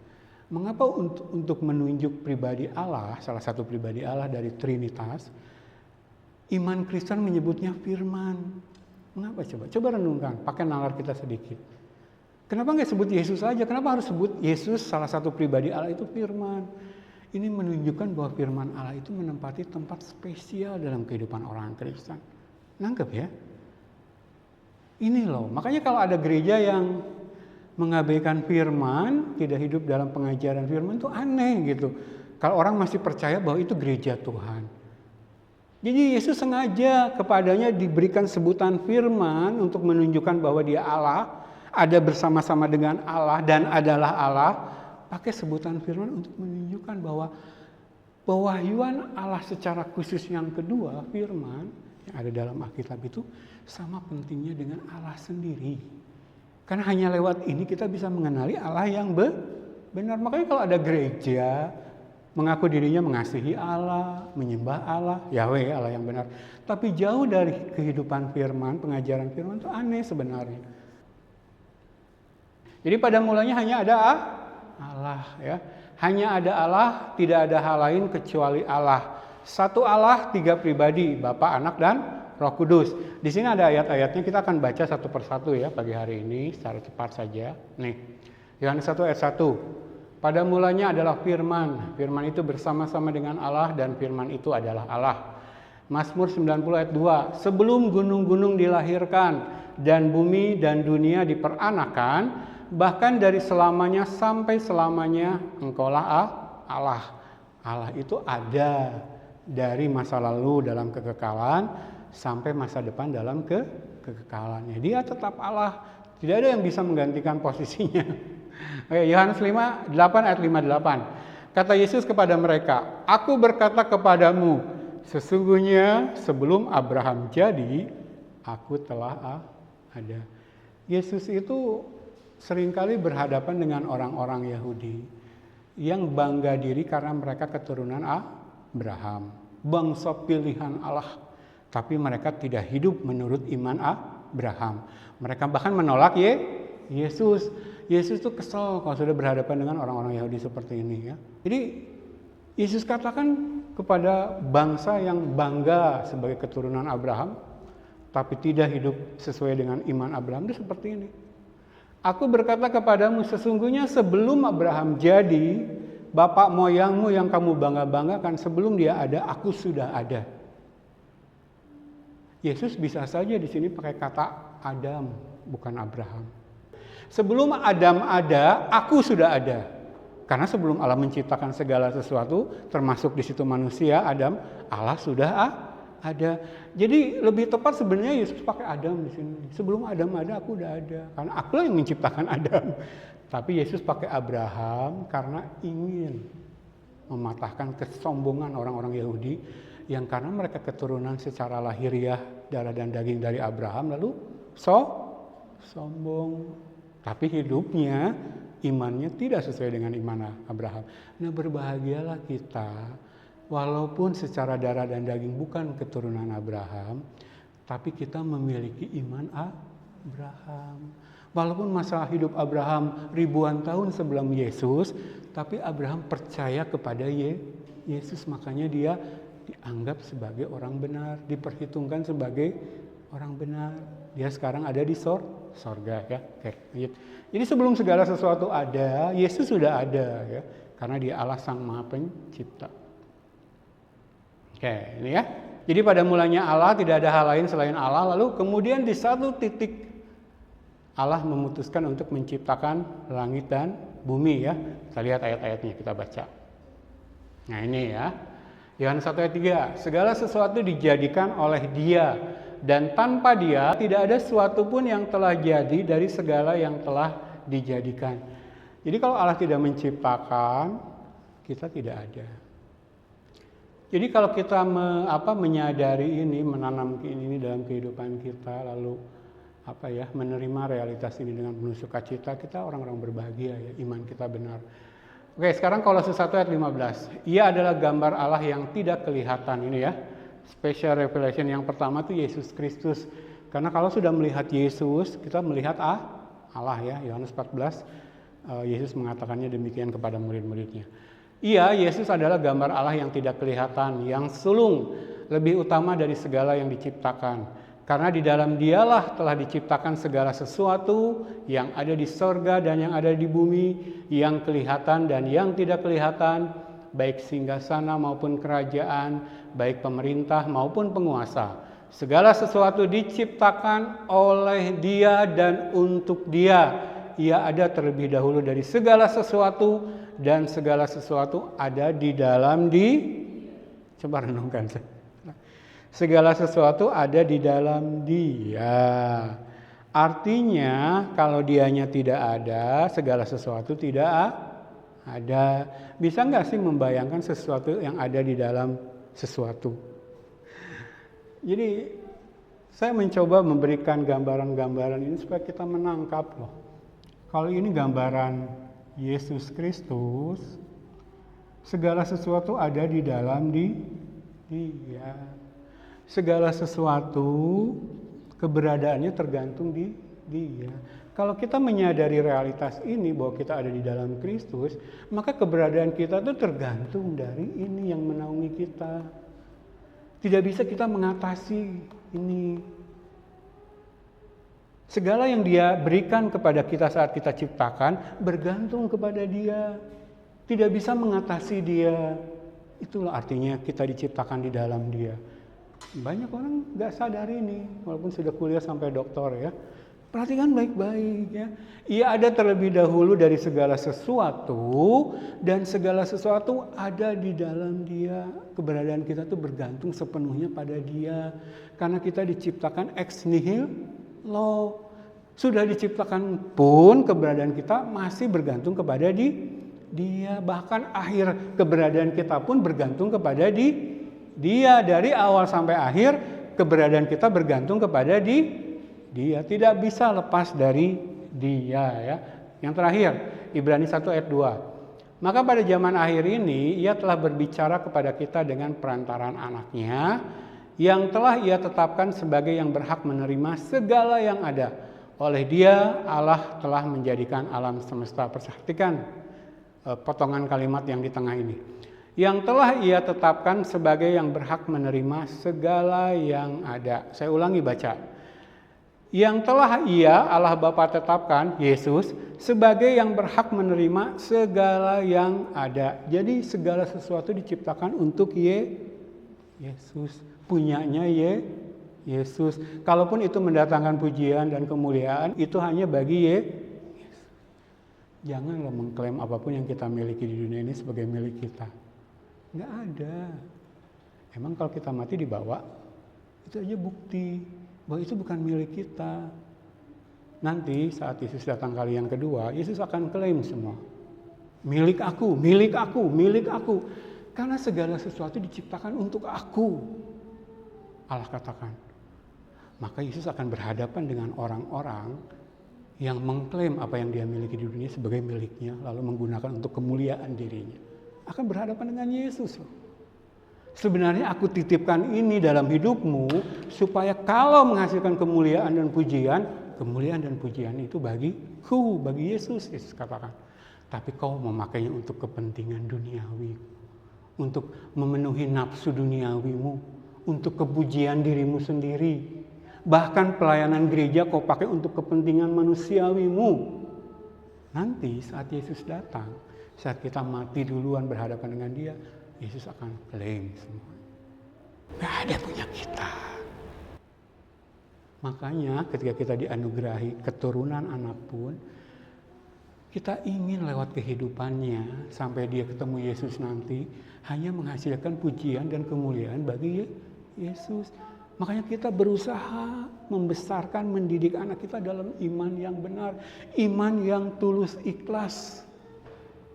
Speaker 1: Mengapa untuk menunjuk pribadi Allah, salah satu pribadi Allah dari Trinitas, iman Kristen menyebutnya firman? Mengapa coba? Coba renungkan, pakai nalar kita sedikit. Kenapa nggak sebut Yesus saja? Kenapa harus sebut Yesus, salah satu pribadi Allah itu firman? Ini menunjukkan bahwa firman Allah itu menempati tempat spesial dalam kehidupan orang Kristen. Nangkep ya? Ini loh, makanya kalau ada gereja yang mengabaikan firman, tidak hidup dalam pengajaran firman, itu aneh gitu. Kalau orang masih percaya bahwa itu gereja Tuhan. Jadi Yesus sengaja kepadanya diberikan sebutan firman untuk menunjukkan bahwa dia Allah, ada bersama-sama dengan Allah dan adalah Allah, pakai sebutan firman untuk menunjukkan bahwa pewahyuan Allah secara khusus yang kedua, firman yang ada dalam Alkitab itu sama pentingnya dengan Allah sendiri. Karena hanya lewat ini kita bisa mengenali Allah yang benar. Makanya kalau ada gereja mengaku dirinya mengasihi Allah, menyembah Allah, Yahweh, Allah yang benar, tapi jauh dari kehidupan firman, pengajaran firman, itu aneh sebenarnya. Jadi pada mulanya hanya ada Allah, ya. Hanya ada Allah, tidak ada hal lain kecuali Allah. Satu Allah, tiga pribadi, Bapa, Anak, dan Roh Kudus. Di sini ada ayat-ayatnya, kita akan baca satu persatu ya pagi hari ini secara cepat saja. Nih, Yohanes 1 ayat 1. Pada mulanya adalah firman. Firman itu bersama-sama dengan Allah dan firman itu adalah Allah. Mazmur 90 ayat 2. Sebelum gunung-gunung dilahirkan dan bumi dan dunia diperanakan, bahkan dari selamanya sampai selamanya engkaulah Allah. Allah itu ada dari masa lalu dalam kekekalan sampai masa depan dalam kekekalannya. Dia tetap Allah. Tidak ada yang bisa menggantikan posisinya. Oke, Yohanes 8 ayat 58. Kata Yesus kepada mereka, "Aku berkata kepadamu, sesungguhnya sebelum Abraham jadi, aku telah ada." Yesus itu seringkali berhadapan dengan orang-orang Yahudi yang bangga diri karena mereka keturunan Abraham, bangsa pilihan Allah. Tapi mereka tidak hidup menurut iman Abraham. Mereka bahkan menolak Yesus. Yesus itu kesal kalau sudah berhadapan dengan orang-orang Yahudi seperti ini ya. Jadi Yesus katakan kepada bangsa yang bangga sebagai keturunan Abraham, tapi tidak hidup sesuai dengan iman Abraham, itu seperti ini. Aku berkata kepadamu, sesungguhnya sebelum Abraham jadi, bapak moyangmu yang kamu bangga-banggakan, sebelum dia ada, aku sudah ada. Yesus bisa saja di sini pakai kata Adam, bukan Abraham. Sebelum Adam ada, aku sudah ada. Karena sebelum Allah menciptakan segala sesuatu, termasuk di situ manusia, Adam, Allah sudah ada. Jadi lebih tepat sebenarnya Yesus pakai Adam di sini. Sebelum Adam ada, aku udah ada. Karena akulah yang menciptakan Adam. Tapi Yesus pakai Abraham karena ingin mematahkan kesombongan orang-orang Yahudi yang karena mereka keturunan secara lahiriah darah dan daging dari Abraham, lalu sombong. Tapi hidupnya, imannya tidak sesuai dengan iman Abraham. Nah, berbahagialah kita, walaupun secara darah dan daging bukan keturunan Abraham, tapi kita memiliki iman Abraham. Walaupun masa hidup Abraham ribuan tahun sebelum Yesus, tapi Abraham percaya kepada Yesus, makanya dia dianggap sebagai orang benar, diperhitungkan sebagai orang benar. Dia sekarang ada di sorga ya. Oke, lanjut. Jadi sebelum segala sesuatu ada, Yesus sudah ada ya, karena dia Allah Sang Maha Pencipta. Oke, ini ya. Jadi pada mulanya Allah, tidak ada hal lain selain Allah. Lalu kemudian di satu titik Allah memutuskan untuk menciptakan langit dan bumi ya. Kita lihat ayat-ayatnya, kita baca. Nah ini ya. Yohanes 1 ayat 3. Segala sesuatu dijadikan oleh Dia, dan tanpa Dia tidak ada sesuatu pun yang telah jadi dari segala yang telah dijadikan. Jadi kalau Allah tidak menciptakan, kita tidak ada. Jadi kalau kita menyadari ini, menanam ini dalam kehidupan kita, lalu menerima realitas ini dengan penuh sukacita, kita orang-orang berbahagia ya, iman kita benar. Oke, sekarang Kolose 1 ayat 15. Ia adalah gambar Allah yang tidak kelihatan ini ya. Special revelation yang pertama itu Yesus Kristus. Karena kalau sudah melihat Yesus, kita melihat Allah ya. Yohanes 14, Yesus mengatakannya demikian kepada murid-muridnya. Iya, Yesus adalah gambar Allah yang tidak kelihatan, yang sulung, lebih utama dari segala yang diciptakan. Karena di dalam Dialah telah diciptakan segala sesuatu yang ada di sorga dan yang ada di bumi, yang kelihatan dan yang tidak kelihatan, baik singgasana maupun kerajaan, baik pemerintah maupun penguasa. Segala sesuatu diciptakan oleh Dia dan untuk Dia. Ia ada terlebih dahulu dari segala sesuatu, dan segala sesuatu ada di dalam Coba renungkan. Segala sesuatu ada di dalam Dia. Artinya kalau Dianya tidak ada, segala sesuatu tidak ada. Bisa nggak sih membayangkan sesuatu yang ada di dalam sesuatu? Jadi saya mencoba memberikan gambaran-gambaran ini supaya kita menangkap loh. Kalau ini gambaran Yesus Kristus, segala sesuatu ada di dalam Dia. Segala sesuatu keberadaannya tergantung di Dia. Kalau kita menyadari realitas ini bahwa kita ada di dalam Kristus, maka keberadaan kita itu tergantung dari ini yang menaungi kita. Tidak bisa kita mengatasi ini. Segala yang Dia berikan kepada kita saat kita ciptakan bergantung kepada Dia. Tidak bisa mengatasi Dia. Itulah artinya kita diciptakan di dalam Dia. Banyak orang nggak sadar ini, walaupun sudah kuliah sampai doktor ya. Perhatikan baik-baik ya. Ia ada terlebih dahulu dari segala sesuatu, dan segala sesuatu ada di dalam Dia. Keberadaan kita tuh bergantung sepenuhnya pada Dia. Karena kita diciptakan ex nihilo. Sudah diciptakan pun keberadaan kita masih bergantung kepada Dia. Bahkan akhir keberadaan kita pun bergantung kepada Dia. Dari awal sampai akhir keberadaan kita bergantung kepada Dia. Tidak bisa lepas dari Dia ya. Yang terakhir, Ibrani 1 ayat 2. Maka pada zaman akhir ini Ia telah berbicara kepada kita dengan perantaran anaknya, yang telah Ia tetapkan sebagai yang berhak menerima segala yang ada. Oleh Dia Allah telah menjadikan alam semesta. Perhatikan potongan kalimat yang di tengah ini. Yang telah Ia tetapkan sebagai yang berhak menerima segala yang ada. Saya ulangi baca. Yang telah Ia, Allah Bapa tetapkan, Yesus, sebagai yang berhak menerima segala yang ada. Jadi segala sesuatu diciptakan untuk Yesus. Punyanya Yesus. Kalaupun itu mendatangkan pujian dan kemuliaan, itu hanya bagi Yesus. Janganlah mengklaim apapun yang kita miliki di dunia ini sebagai milik kita. Nggak ada. Emang kalau kita mati dibawa, itu aja bukti bahwa itu bukan milik kita. Nanti saat Yesus datang kali yang kedua, Yesus akan klaim semua. Milik aku, milik aku, milik aku. Karena segala sesuatu diciptakan untuk aku. Allah katakan. Maka Yesus akan berhadapan dengan orang-orang yang mengklaim apa yang dia miliki di dunia sebagai miliknya, lalu menggunakan untuk kemuliaan dirinya. Akan berhadapan dengan Yesus. Sebenarnya aku titipkan ini dalam hidupmu supaya kalau menghasilkan kemuliaan dan pujian itu bagiku, bagi Yesus katakan. Tapi kau memakainya untuk kepentingan duniawi, untuk memenuhi nafsu duniawimu, untuk kepujian dirimu sendiri. Bahkan pelayanan gereja kau pakai untuk kepentingan manusiawimu. Nanti saat Yesus datang, saat kita mati duluan berhadapan dengan Dia, Yesus akan klaim semua. Gak ada punya kita. Makanya ketika kita dianugerahi keturunan anak pun, kita ingin lewat kehidupannya sampai dia ketemu Yesus nanti hanya menghasilkan pujian dan kemuliaan bagi Yesus. Makanya kita berusaha membesarkan, mendidik anak kita dalam iman yang benar, iman yang tulus ikhlas.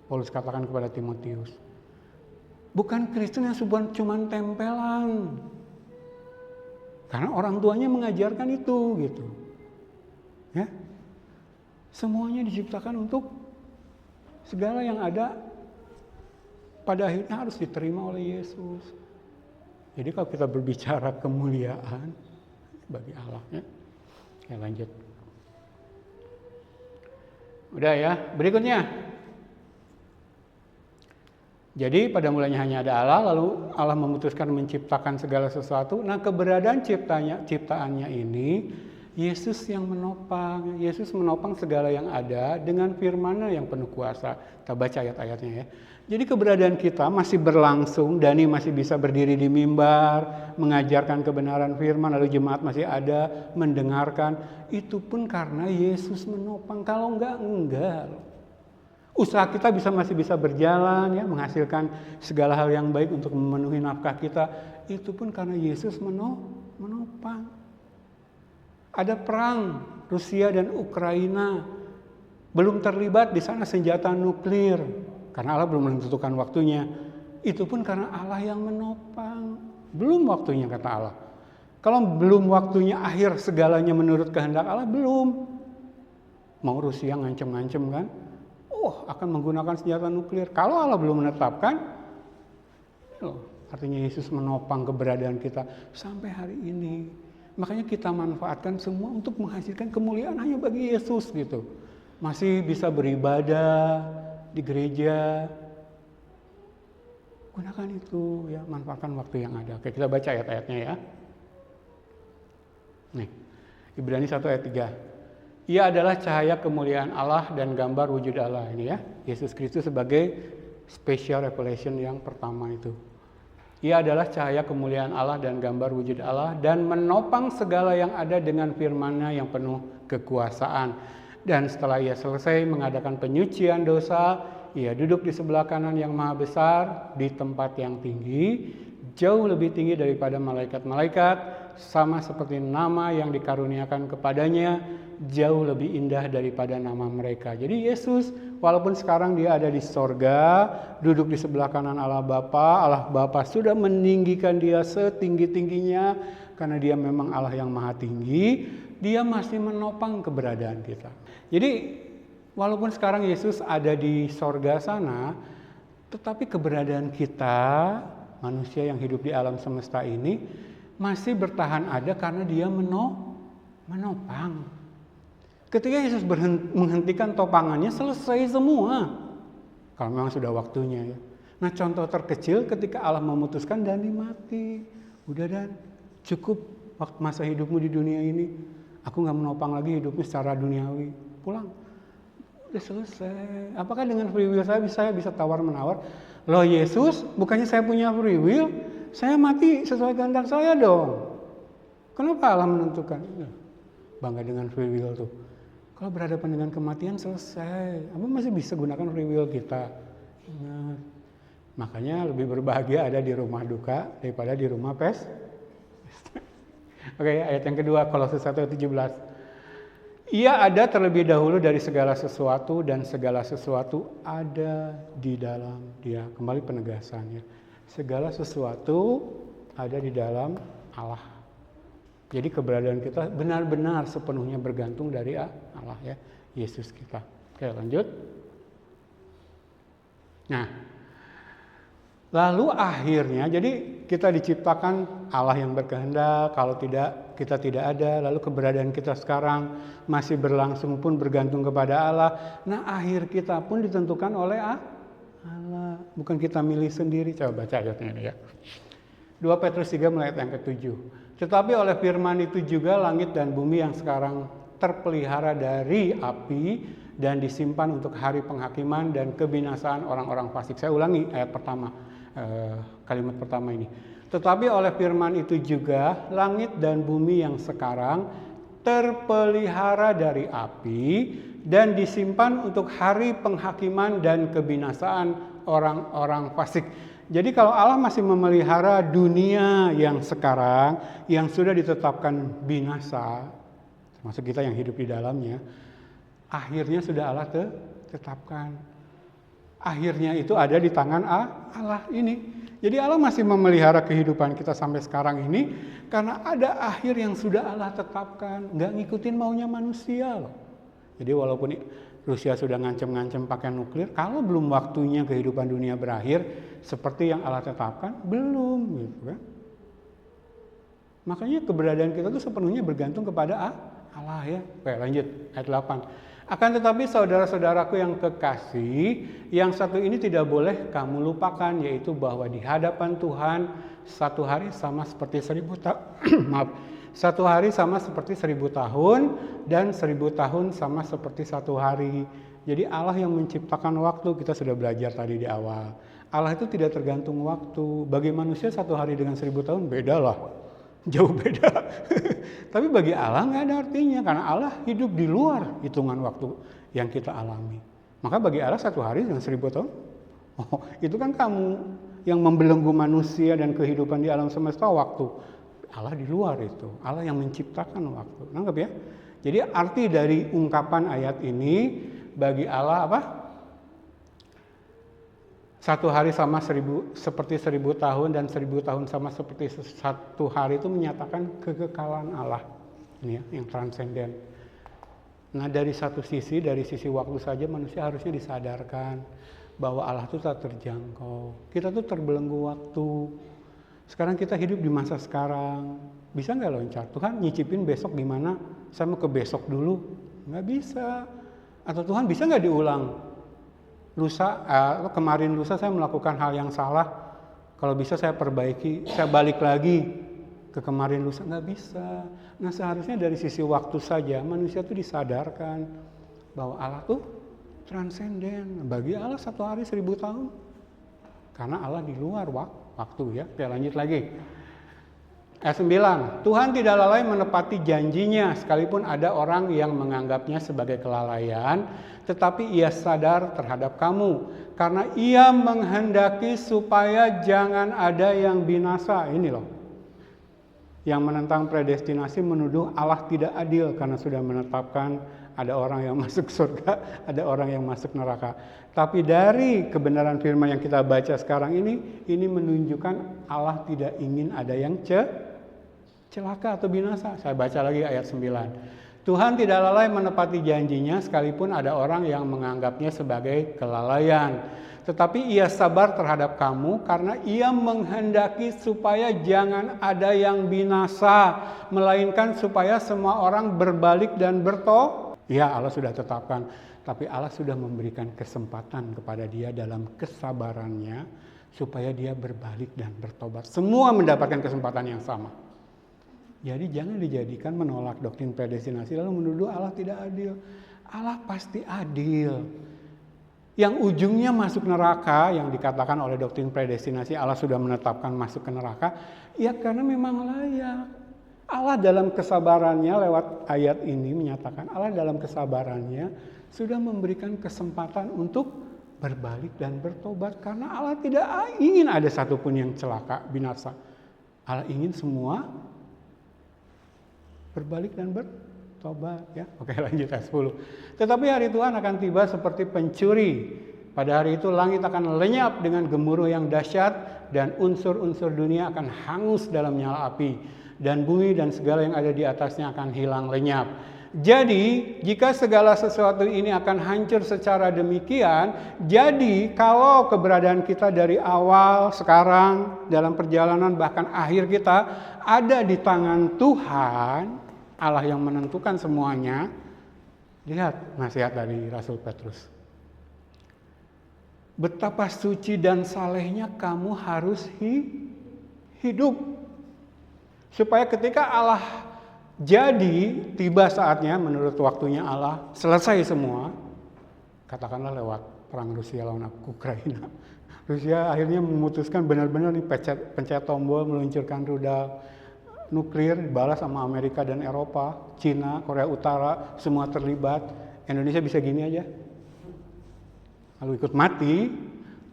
Speaker 1: Paulus katakan kepada Timotius, bukan Kristen yang cuma tempelan. Karena orang tuanya mengajarkan itu gitu. Ya. Semuanya diciptakan untuk segala yang ada pada akhirnya harus diterima oleh Yesus. Jadi kalau kita berbicara kemuliaan bagi Allah ya. Ya lanjut. Udah ya, berikutnya. Jadi pada mulanya hanya ada Allah, lalu Allah memutuskan menciptakan segala sesuatu. Nah, keberadaan ciptaannya ini Yesus yang menopang. Yesus menopang segala yang ada dengan firman-Nya yang penuh kuasa. Kita baca ayat-ayatnya ya. Jadi keberadaan kita masih berlangsung. Dani masih bisa berdiri di mimbar, mengajarkan kebenaran firman, lalu jemaat masih ada mendengarkan. Itu pun karena Yesus menopang. Kalau enggak. Usaha kita masih bisa berjalan ya, menghasilkan segala hal yang baik untuk memenuhi nafkah kita. Itu pun karena Yesus menopang. Ada perang Rusia dan Ukraina. Belum terlibat di sana senjata nuklir. Karena Allah belum menentukan waktunya. Itu pun karena Allah yang menopang. Belum waktunya kata Allah. Kalau belum waktunya akhir segalanya menurut kehendak Allah, belum. Mau Rusia ngancem-ngancem kan? Akan menggunakan senjata nuklir. Kalau Allah belum menetapkan, artinya Yesus menopang keberadaan kita sampai hari ini. Makanya kita manfaatkan semua untuk menghasilkan kemuliaan hanya bagi Yesus gitu. Masih bisa beribadah di gereja. Gunakan itu ya, manfaatkan waktu yang ada. Oke, kita baca ayat-ayatnya ya. Nih, Ibrani 1 ayat 3. Ia adalah cahaya kemuliaan Allah dan gambar wujud Allah. Ini ya, Yesus Kristus sebagai special revelation yang pertama itu. Ia adalah cahaya kemuliaan Allah dan gambar wujud Allah dan menopang segala yang ada dengan firman-Nya yang penuh kekuasaan. Dan setelah ia selesai mengadakan penyucian dosa, ia duduk di sebelah kanan yang maha besar di tempat yang tinggi, jauh lebih tinggi daripada malaikat-malaikat, sama seperti nama yang dikaruniakan kepadanya, jauh lebih indah daripada nama mereka. Jadi Yesus walaupun sekarang dia ada di sorga, duduk di sebelah kanan Allah Bapa sudah meninggikan dia setinggi-tingginya karena dia memang Allah yang maha tinggi, dia masih menopang keberadaan kita. Jadi walaupun sekarang Yesus ada di sorga sana, tetapi keberadaan kita, manusia yang hidup di alam semesta ini, masih bertahan ada karena dia menopang. Ketika Yesus menghentikan topangannya, selesai semua. Kalau memang sudah waktunya ya. Nah, contoh terkecil ketika Allah memutuskan Dani mati. Udah Dan, cukup waktu masa hidupmu di dunia ini. Aku gak menopang lagi hidupmu secara duniawi. Pulang. Udah selesai. Apakah dengan free will saya bisa tawar-menawar? Loh Yesus, bukannya saya punya free will? Saya mati sesuai kehendak saya dong. Kenapa Allah menentukan? Bangga dengan free will tuh. Kalau berhadapan dengan kematian selesai. Apa masih bisa gunakan free will kita? Ingat. Makanya lebih berbahagia ada di rumah duka daripada di rumah pesta. Oke, ayat yang kedua, Kolose 1 ayat 17. Ia ada terlebih dahulu dari segala sesuatu dan segala sesuatu ada di dalam Dia. Kembali penegasannya. Segala sesuatu ada di dalam Allah. Jadi keberadaan kita benar-benar sepenuhnya bergantung dari Allah ya, Yesus kita. Oke, lanjut. Nah, lalu akhirnya jadi kita diciptakan Allah yang berkehendak, kalau tidak kita tidak ada, lalu keberadaan kita sekarang masih berlangsung pun bergantung kepada Allah. Nah, akhir kita pun ditentukan oleh Allah, bukan kita milih sendiri. Coba baca ayatnya ini ya. 2 Petrus 3 mulai ayat yang ke-7. Tetapi oleh firman itu juga langit dan bumi yang sekarang terpelihara dari api dan disimpan untuk hari penghakiman dan kebinasaan orang-orang fasik. Saya ulangi ayat pertama, kalimat pertama ini. Tetapi oleh firman itu juga langit dan bumi yang sekarang terpelihara dari api dan disimpan untuk hari penghakiman dan kebinasaan orang-orang fasik. Jadi kalau Allah masih memelihara dunia yang sekarang, yang sudah ditetapkan binasa, termasuk kita yang hidup di dalamnya, akhirnya sudah Allah tetapkan. Akhirnya itu ada di tangan Allah ini. Jadi Allah masih memelihara kehidupan kita sampai sekarang ini, karena ada akhir yang sudah Allah tetapkan. Nggak ngikutin maunya manusia loh. Jadi walaupun Rusia sudah ngancem-ngancem pakai nuklir, kalau belum waktunya kehidupan dunia berakhir seperti yang Allah tetapkan, belum gitu kan. Makanya keberadaan kita itu sepenuhnya bergantung kepada Allah ya. Oke, lanjut ayat 8. Akan tetapi saudara-saudaraku yang kekasih, yang satu ini tidak boleh kamu lupakan, yaitu bahwa di hadapan Tuhan satu hari sama seperti 1000 tahun. Maaf. Satu hari sama seperti 1000 tahun dan 1000 tahun sama seperti satu hari. Jadi Allah yang menciptakan waktu, kita sudah belajar tadi di awal. Allah itu tidak tergantung waktu. Bagi manusia satu hari dengan 1000 tahun beda lah. Jauh beda. Tapi bagi Allah nggak ada artinya karena Allah hidup di luar hitungan waktu yang kita alami. Maka bagi Allah satu hari dengan 1000 tahun, itu kan kamu yang membelenggu manusia dan kehidupan di alam semesta waktu. Allah di luar itu, Allah yang menciptakan waktu. Nangkep ya? Jadi arti dari ungkapan ayat ini bagi Allah apa? Satu hari sama seperti 1000 tahun dan 1000 tahun sama seperti satu hari itu menyatakan kekekalan Allah. Ini ya, yang transenden. Nah dari satu sisi, dari sisi waktu saja manusia harusnya disadarkan bahwa Allah itu tak terjangkau. Kita tuh terbelenggu waktu. Sekarang kita hidup di masa sekarang. Bisa nggak loncat? Tuhan nyicipin besok gimana? Saya mau ke besok dulu. Nggak bisa. Atau Tuhan bisa nggak diulang? Kemarin lusa saya melakukan hal yang salah. Kalau bisa saya perbaiki, saya balik lagi ke kemarin lusa. Nggak bisa. Nah seharusnya dari sisi waktu saja manusia itu disadarkan bahwa Allah tuh transenden. Bagi Allah 1 hari 1000 tahun. Karena Allah di luar waktu ya. Oke, lanjut lagi. Ayat 9, Tuhan tidak lalai menepati janjinya sekalipun ada orang yang menganggapnya sebagai kelalaian, tetapi ia sadar terhadap kamu karena ia menghendaki supaya jangan ada yang binasa. Ini loh. Yang menentang predestinasi menuduh Allah tidak adil karena sudah menetapkan ada orang yang masuk surga, ada orang yang masuk neraka. Tapi dari kebenaran firman yang kita baca sekarang ini menunjukkan Allah tidak ingin ada yang celaka atau binasa. Saya baca lagi ayat 9. Tuhan tidak lalai menepati janjinya sekalipun ada orang yang menganggapnya sebagai kelalaian. Tetapi ia sabar terhadap kamu karena ia menghendaki supaya jangan ada yang binasa, melainkan supaya semua orang berbalik dan bertobat. Ya, Allah sudah tetapkan, tapi Allah sudah memberikan kesempatan kepada dia dalam kesabarannya supaya dia berbalik dan bertobat. Semua mendapatkan kesempatan yang sama. Jadi jangan dijadikan menolak doktrin predestinasi lalu menuduh Allah tidak adil. Allah pasti adil. Yang ujungnya masuk neraka yang dikatakan oleh doktrin predestinasi Allah sudah menetapkan masuk ke neraka, ya karena memang layak. Allah dalam kesabarannya lewat ayat ini menyatakan Allah dalam kesabarannya sudah memberikan kesempatan untuk berbalik dan bertobat karena Allah tidak ingin ada satupun yang celaka, binasa. Allah ingin semua berbalik dan bertobat ya. Oke, lanjut ayat 10. Tetapi hari Tuhan akan tiba seperti pencuri. Pada hari itu langit akan lenyap dengan gemuruh yang dahsyat dan unsur-unsur dunia akan hangus dalam nyala api dan bumi dan segala yang ada di atasnya akan hilang lenyap. Jadi, jika segala sesuatu ini akan hancur secara demikian, jadi kalau keberadaan kita dari awal, sekarang, dalam perjalanan bahkan akhir kita ada di tangan Tuhan, Allah yang menentukan semuanya. Lihat nasihat dari Rasul Petrus. Betapa suci dan salehnya kamu harus hidup. Supaya ketika Allah jadi tiba saatnya menurut waktunya Allah selesai semua. Katakanlah lewat perang Rusia lawan Ukraina. Rusia akhirnya memutuskan benar-benar nih pencet tombol meluncurkan rudal nuklir balas sama Amerika dan Eropa, Cina, Korea Utara, semua terlibat. Indonesia bisa gini aja. Lalu ikut mati,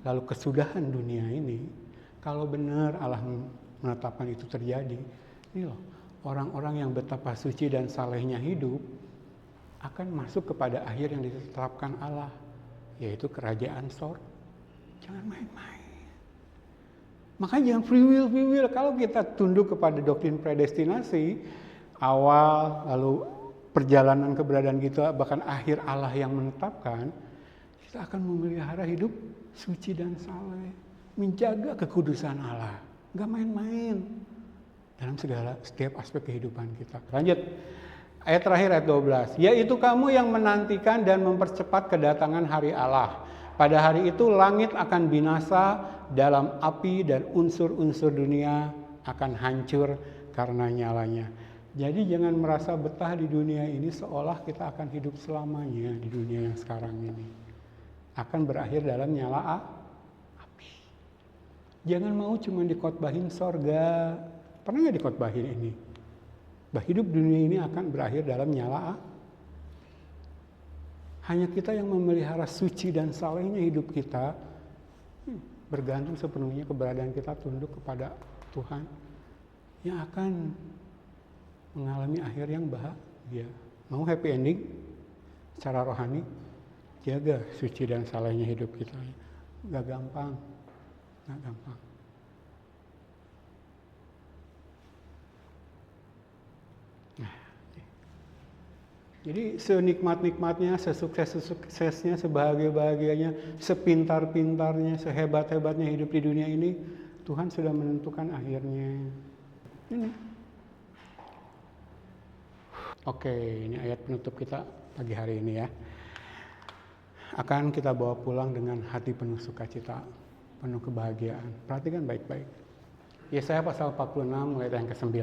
Speaker 1: lalu kesudahan dunia ini. Kalau benar Allah menetapkan itu terjadi, ini loh, orang-orang yang betapa suci dan salehnya hidup akan masuk kepada akhir yang ditetapkan Allah, yaitu kerajaan sorga. Jangan main-main. Makanya jangan free will. Kalau kita tunduk kepada doktrin predestinasi, awal, lalu perjalanan keberadaan kita, bahkan akhir Allah yang menetapkan, kita akan memelihara hidup suci dan saleh. Menjaga kekudusan Allah. Gak main-main. Dalam setiap aspek kehidupan kita. Lanjut. Ayat terakhir, ayat 12. Yaitu kamu yang menantikan dan mempercepat kedatangan hari Allah. Pada hari itu langit akan binasa dalam api dan unsur-unsur dunia akan hancur karena nyalanya. Jadi jangan merasa betah di dunia ini seolah kita akan hidup selamanya di dunia yang sekarang ini. Akan berakhir dalam nyala api. Jangan mau cuma dikotbahin sorga. Pernah nggak dikotbahin ini? Bahwa hidup dunia ini akan berakhir dalam nyala api. Hanya kita yang memelihara suci dan salehnya hidup kita, bergantung sepenuhnya keberadaan kita tunduk kepada Tuhan, yang akan mengalami akhir yang bahagia. Mau happy ending secara rohani? Jaga suci dan salehnya hidup kita. Gak gampang. Jadi senikmat-nikmatnya, sesukses-suksesnya, sebahagia-bahagianya, sepintar-pintarnya, sehebat-hebatnya hidup di dunia ini, Tuhan sudah menentukan akhirnya. Ini. Oke, ini ayat penutup kita pagi hari ini ya. Akan kita bawa pulang dengan hati penuh sukacita. penuh kebahagiaan. Perhatikan baik-baik. Yesaya pasal 46 mulai ayat yang ke-9.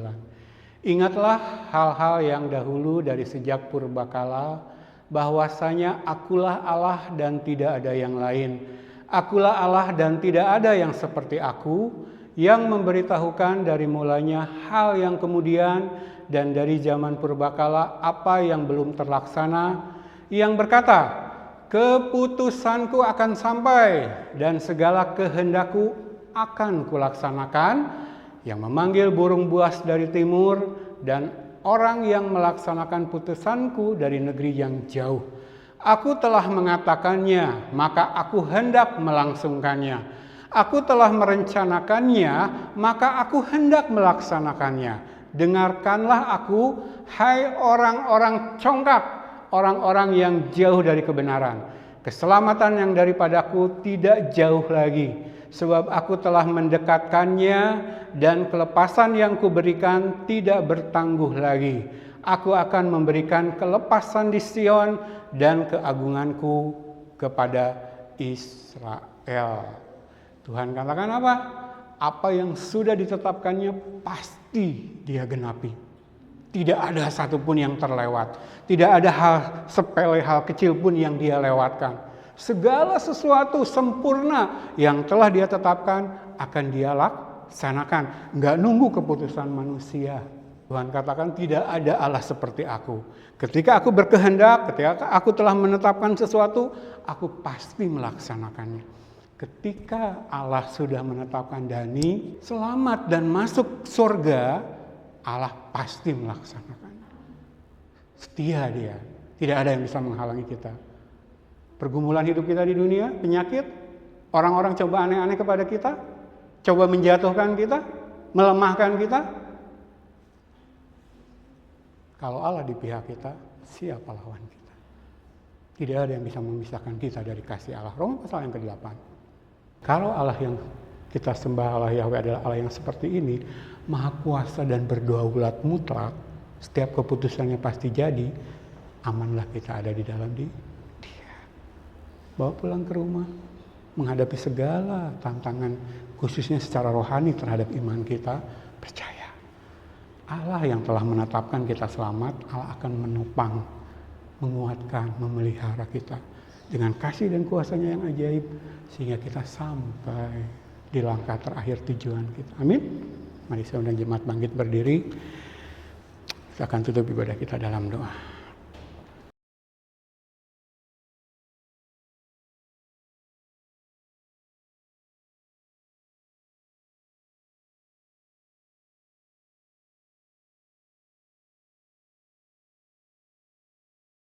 Speaker 1: Ingatlah hal-hal yang dahulu dari sejak purbakala, bahwasanya akulah Allah dan tidak ada yang lain. Akulah Allah dan tidak ada yang seperti aku, yang memberitahukan dari mulanya hal yang kemudian dan dari zaman purbakala apa yang belum terlaksana, yang berkata, keputusanku akan sampai dan segala kehendakku akan kulaksanakan, yang memanggil burung buas dari timur dan orang yang melaksanakan putusanku dari negeri yang jauh. Aku telah mengatakannya, maka aku hendak melangsungkannya. Aku telah merencanakannya, maka aku hendak melaksanakannya. Dengarkanlah aku, hai orang-orang congkak, orang-orang yang jauh dari kebenaran. Keselamatan yang daripadaku tidak jauh lagi, sebab aku telah mendekatkannya dan kelepasan yang kuberikan tidak bertangguh lagi. Aku akan memberikan kelepasan di Sion dan keagunganku kepada Israel. Tuhan katakan apa? Apa yang sudah ditetapkannya pasti Dia genapi. Tidak ada satupun yang terlewat. Tidak ada hal sepele, hal kecil pun yang Dia lewatkan. Segala sesuatu sempurna yang telah Dia tetapkan akan Dia laksanakan. Enggak nunggu keputusan manusia. Tuhan katakan tidak ada Allah seperti aku. Ketika aku berkehendak, ketika aku telah menetapkan sesuatu, aku pasti melaksanakannya. Ketika Allah sudah menetapkan Dani selamat dan masuk surga, Allah pasti melaksanakan. Setia Dia. Tidak ada yang bisa menghalangi kita. Pergumulan hidup kita di dunia, penyakit, orang-orang coba aneh-aneh kepada kita, coba menjatuhkan kita, melemahkan kita. Kalau Allah di pihak kita, siapa lawan kita? Tidak ada yang bisa memisahkan kita dari kasih Allah. Roma pasal yang ke-8. Kalau Allah yang kita sembah, Allah Yahweh adalah Allah yang seperti ini, maha kuasa dan berdaulat mutlak, setiap keputusannya pasti jadi, amanlah kita ada di dalam Dia. Bawa pulang ke rumah, menghadapi segala tantangan, khususnya secara rohani terhadap iman kita, percaya. Allah yang telah menetapkan kita selamat, Allah akan menopang, menguatkan, memelihara kita dengan kasih dan kuasa-Nya yang ajaib, sehingga kita sampai di langkah terakhir tujuan kita. Amin. Mari saya undang jemaat bangkit berdiri. Kita akan tutup ibadah kita dalam doa.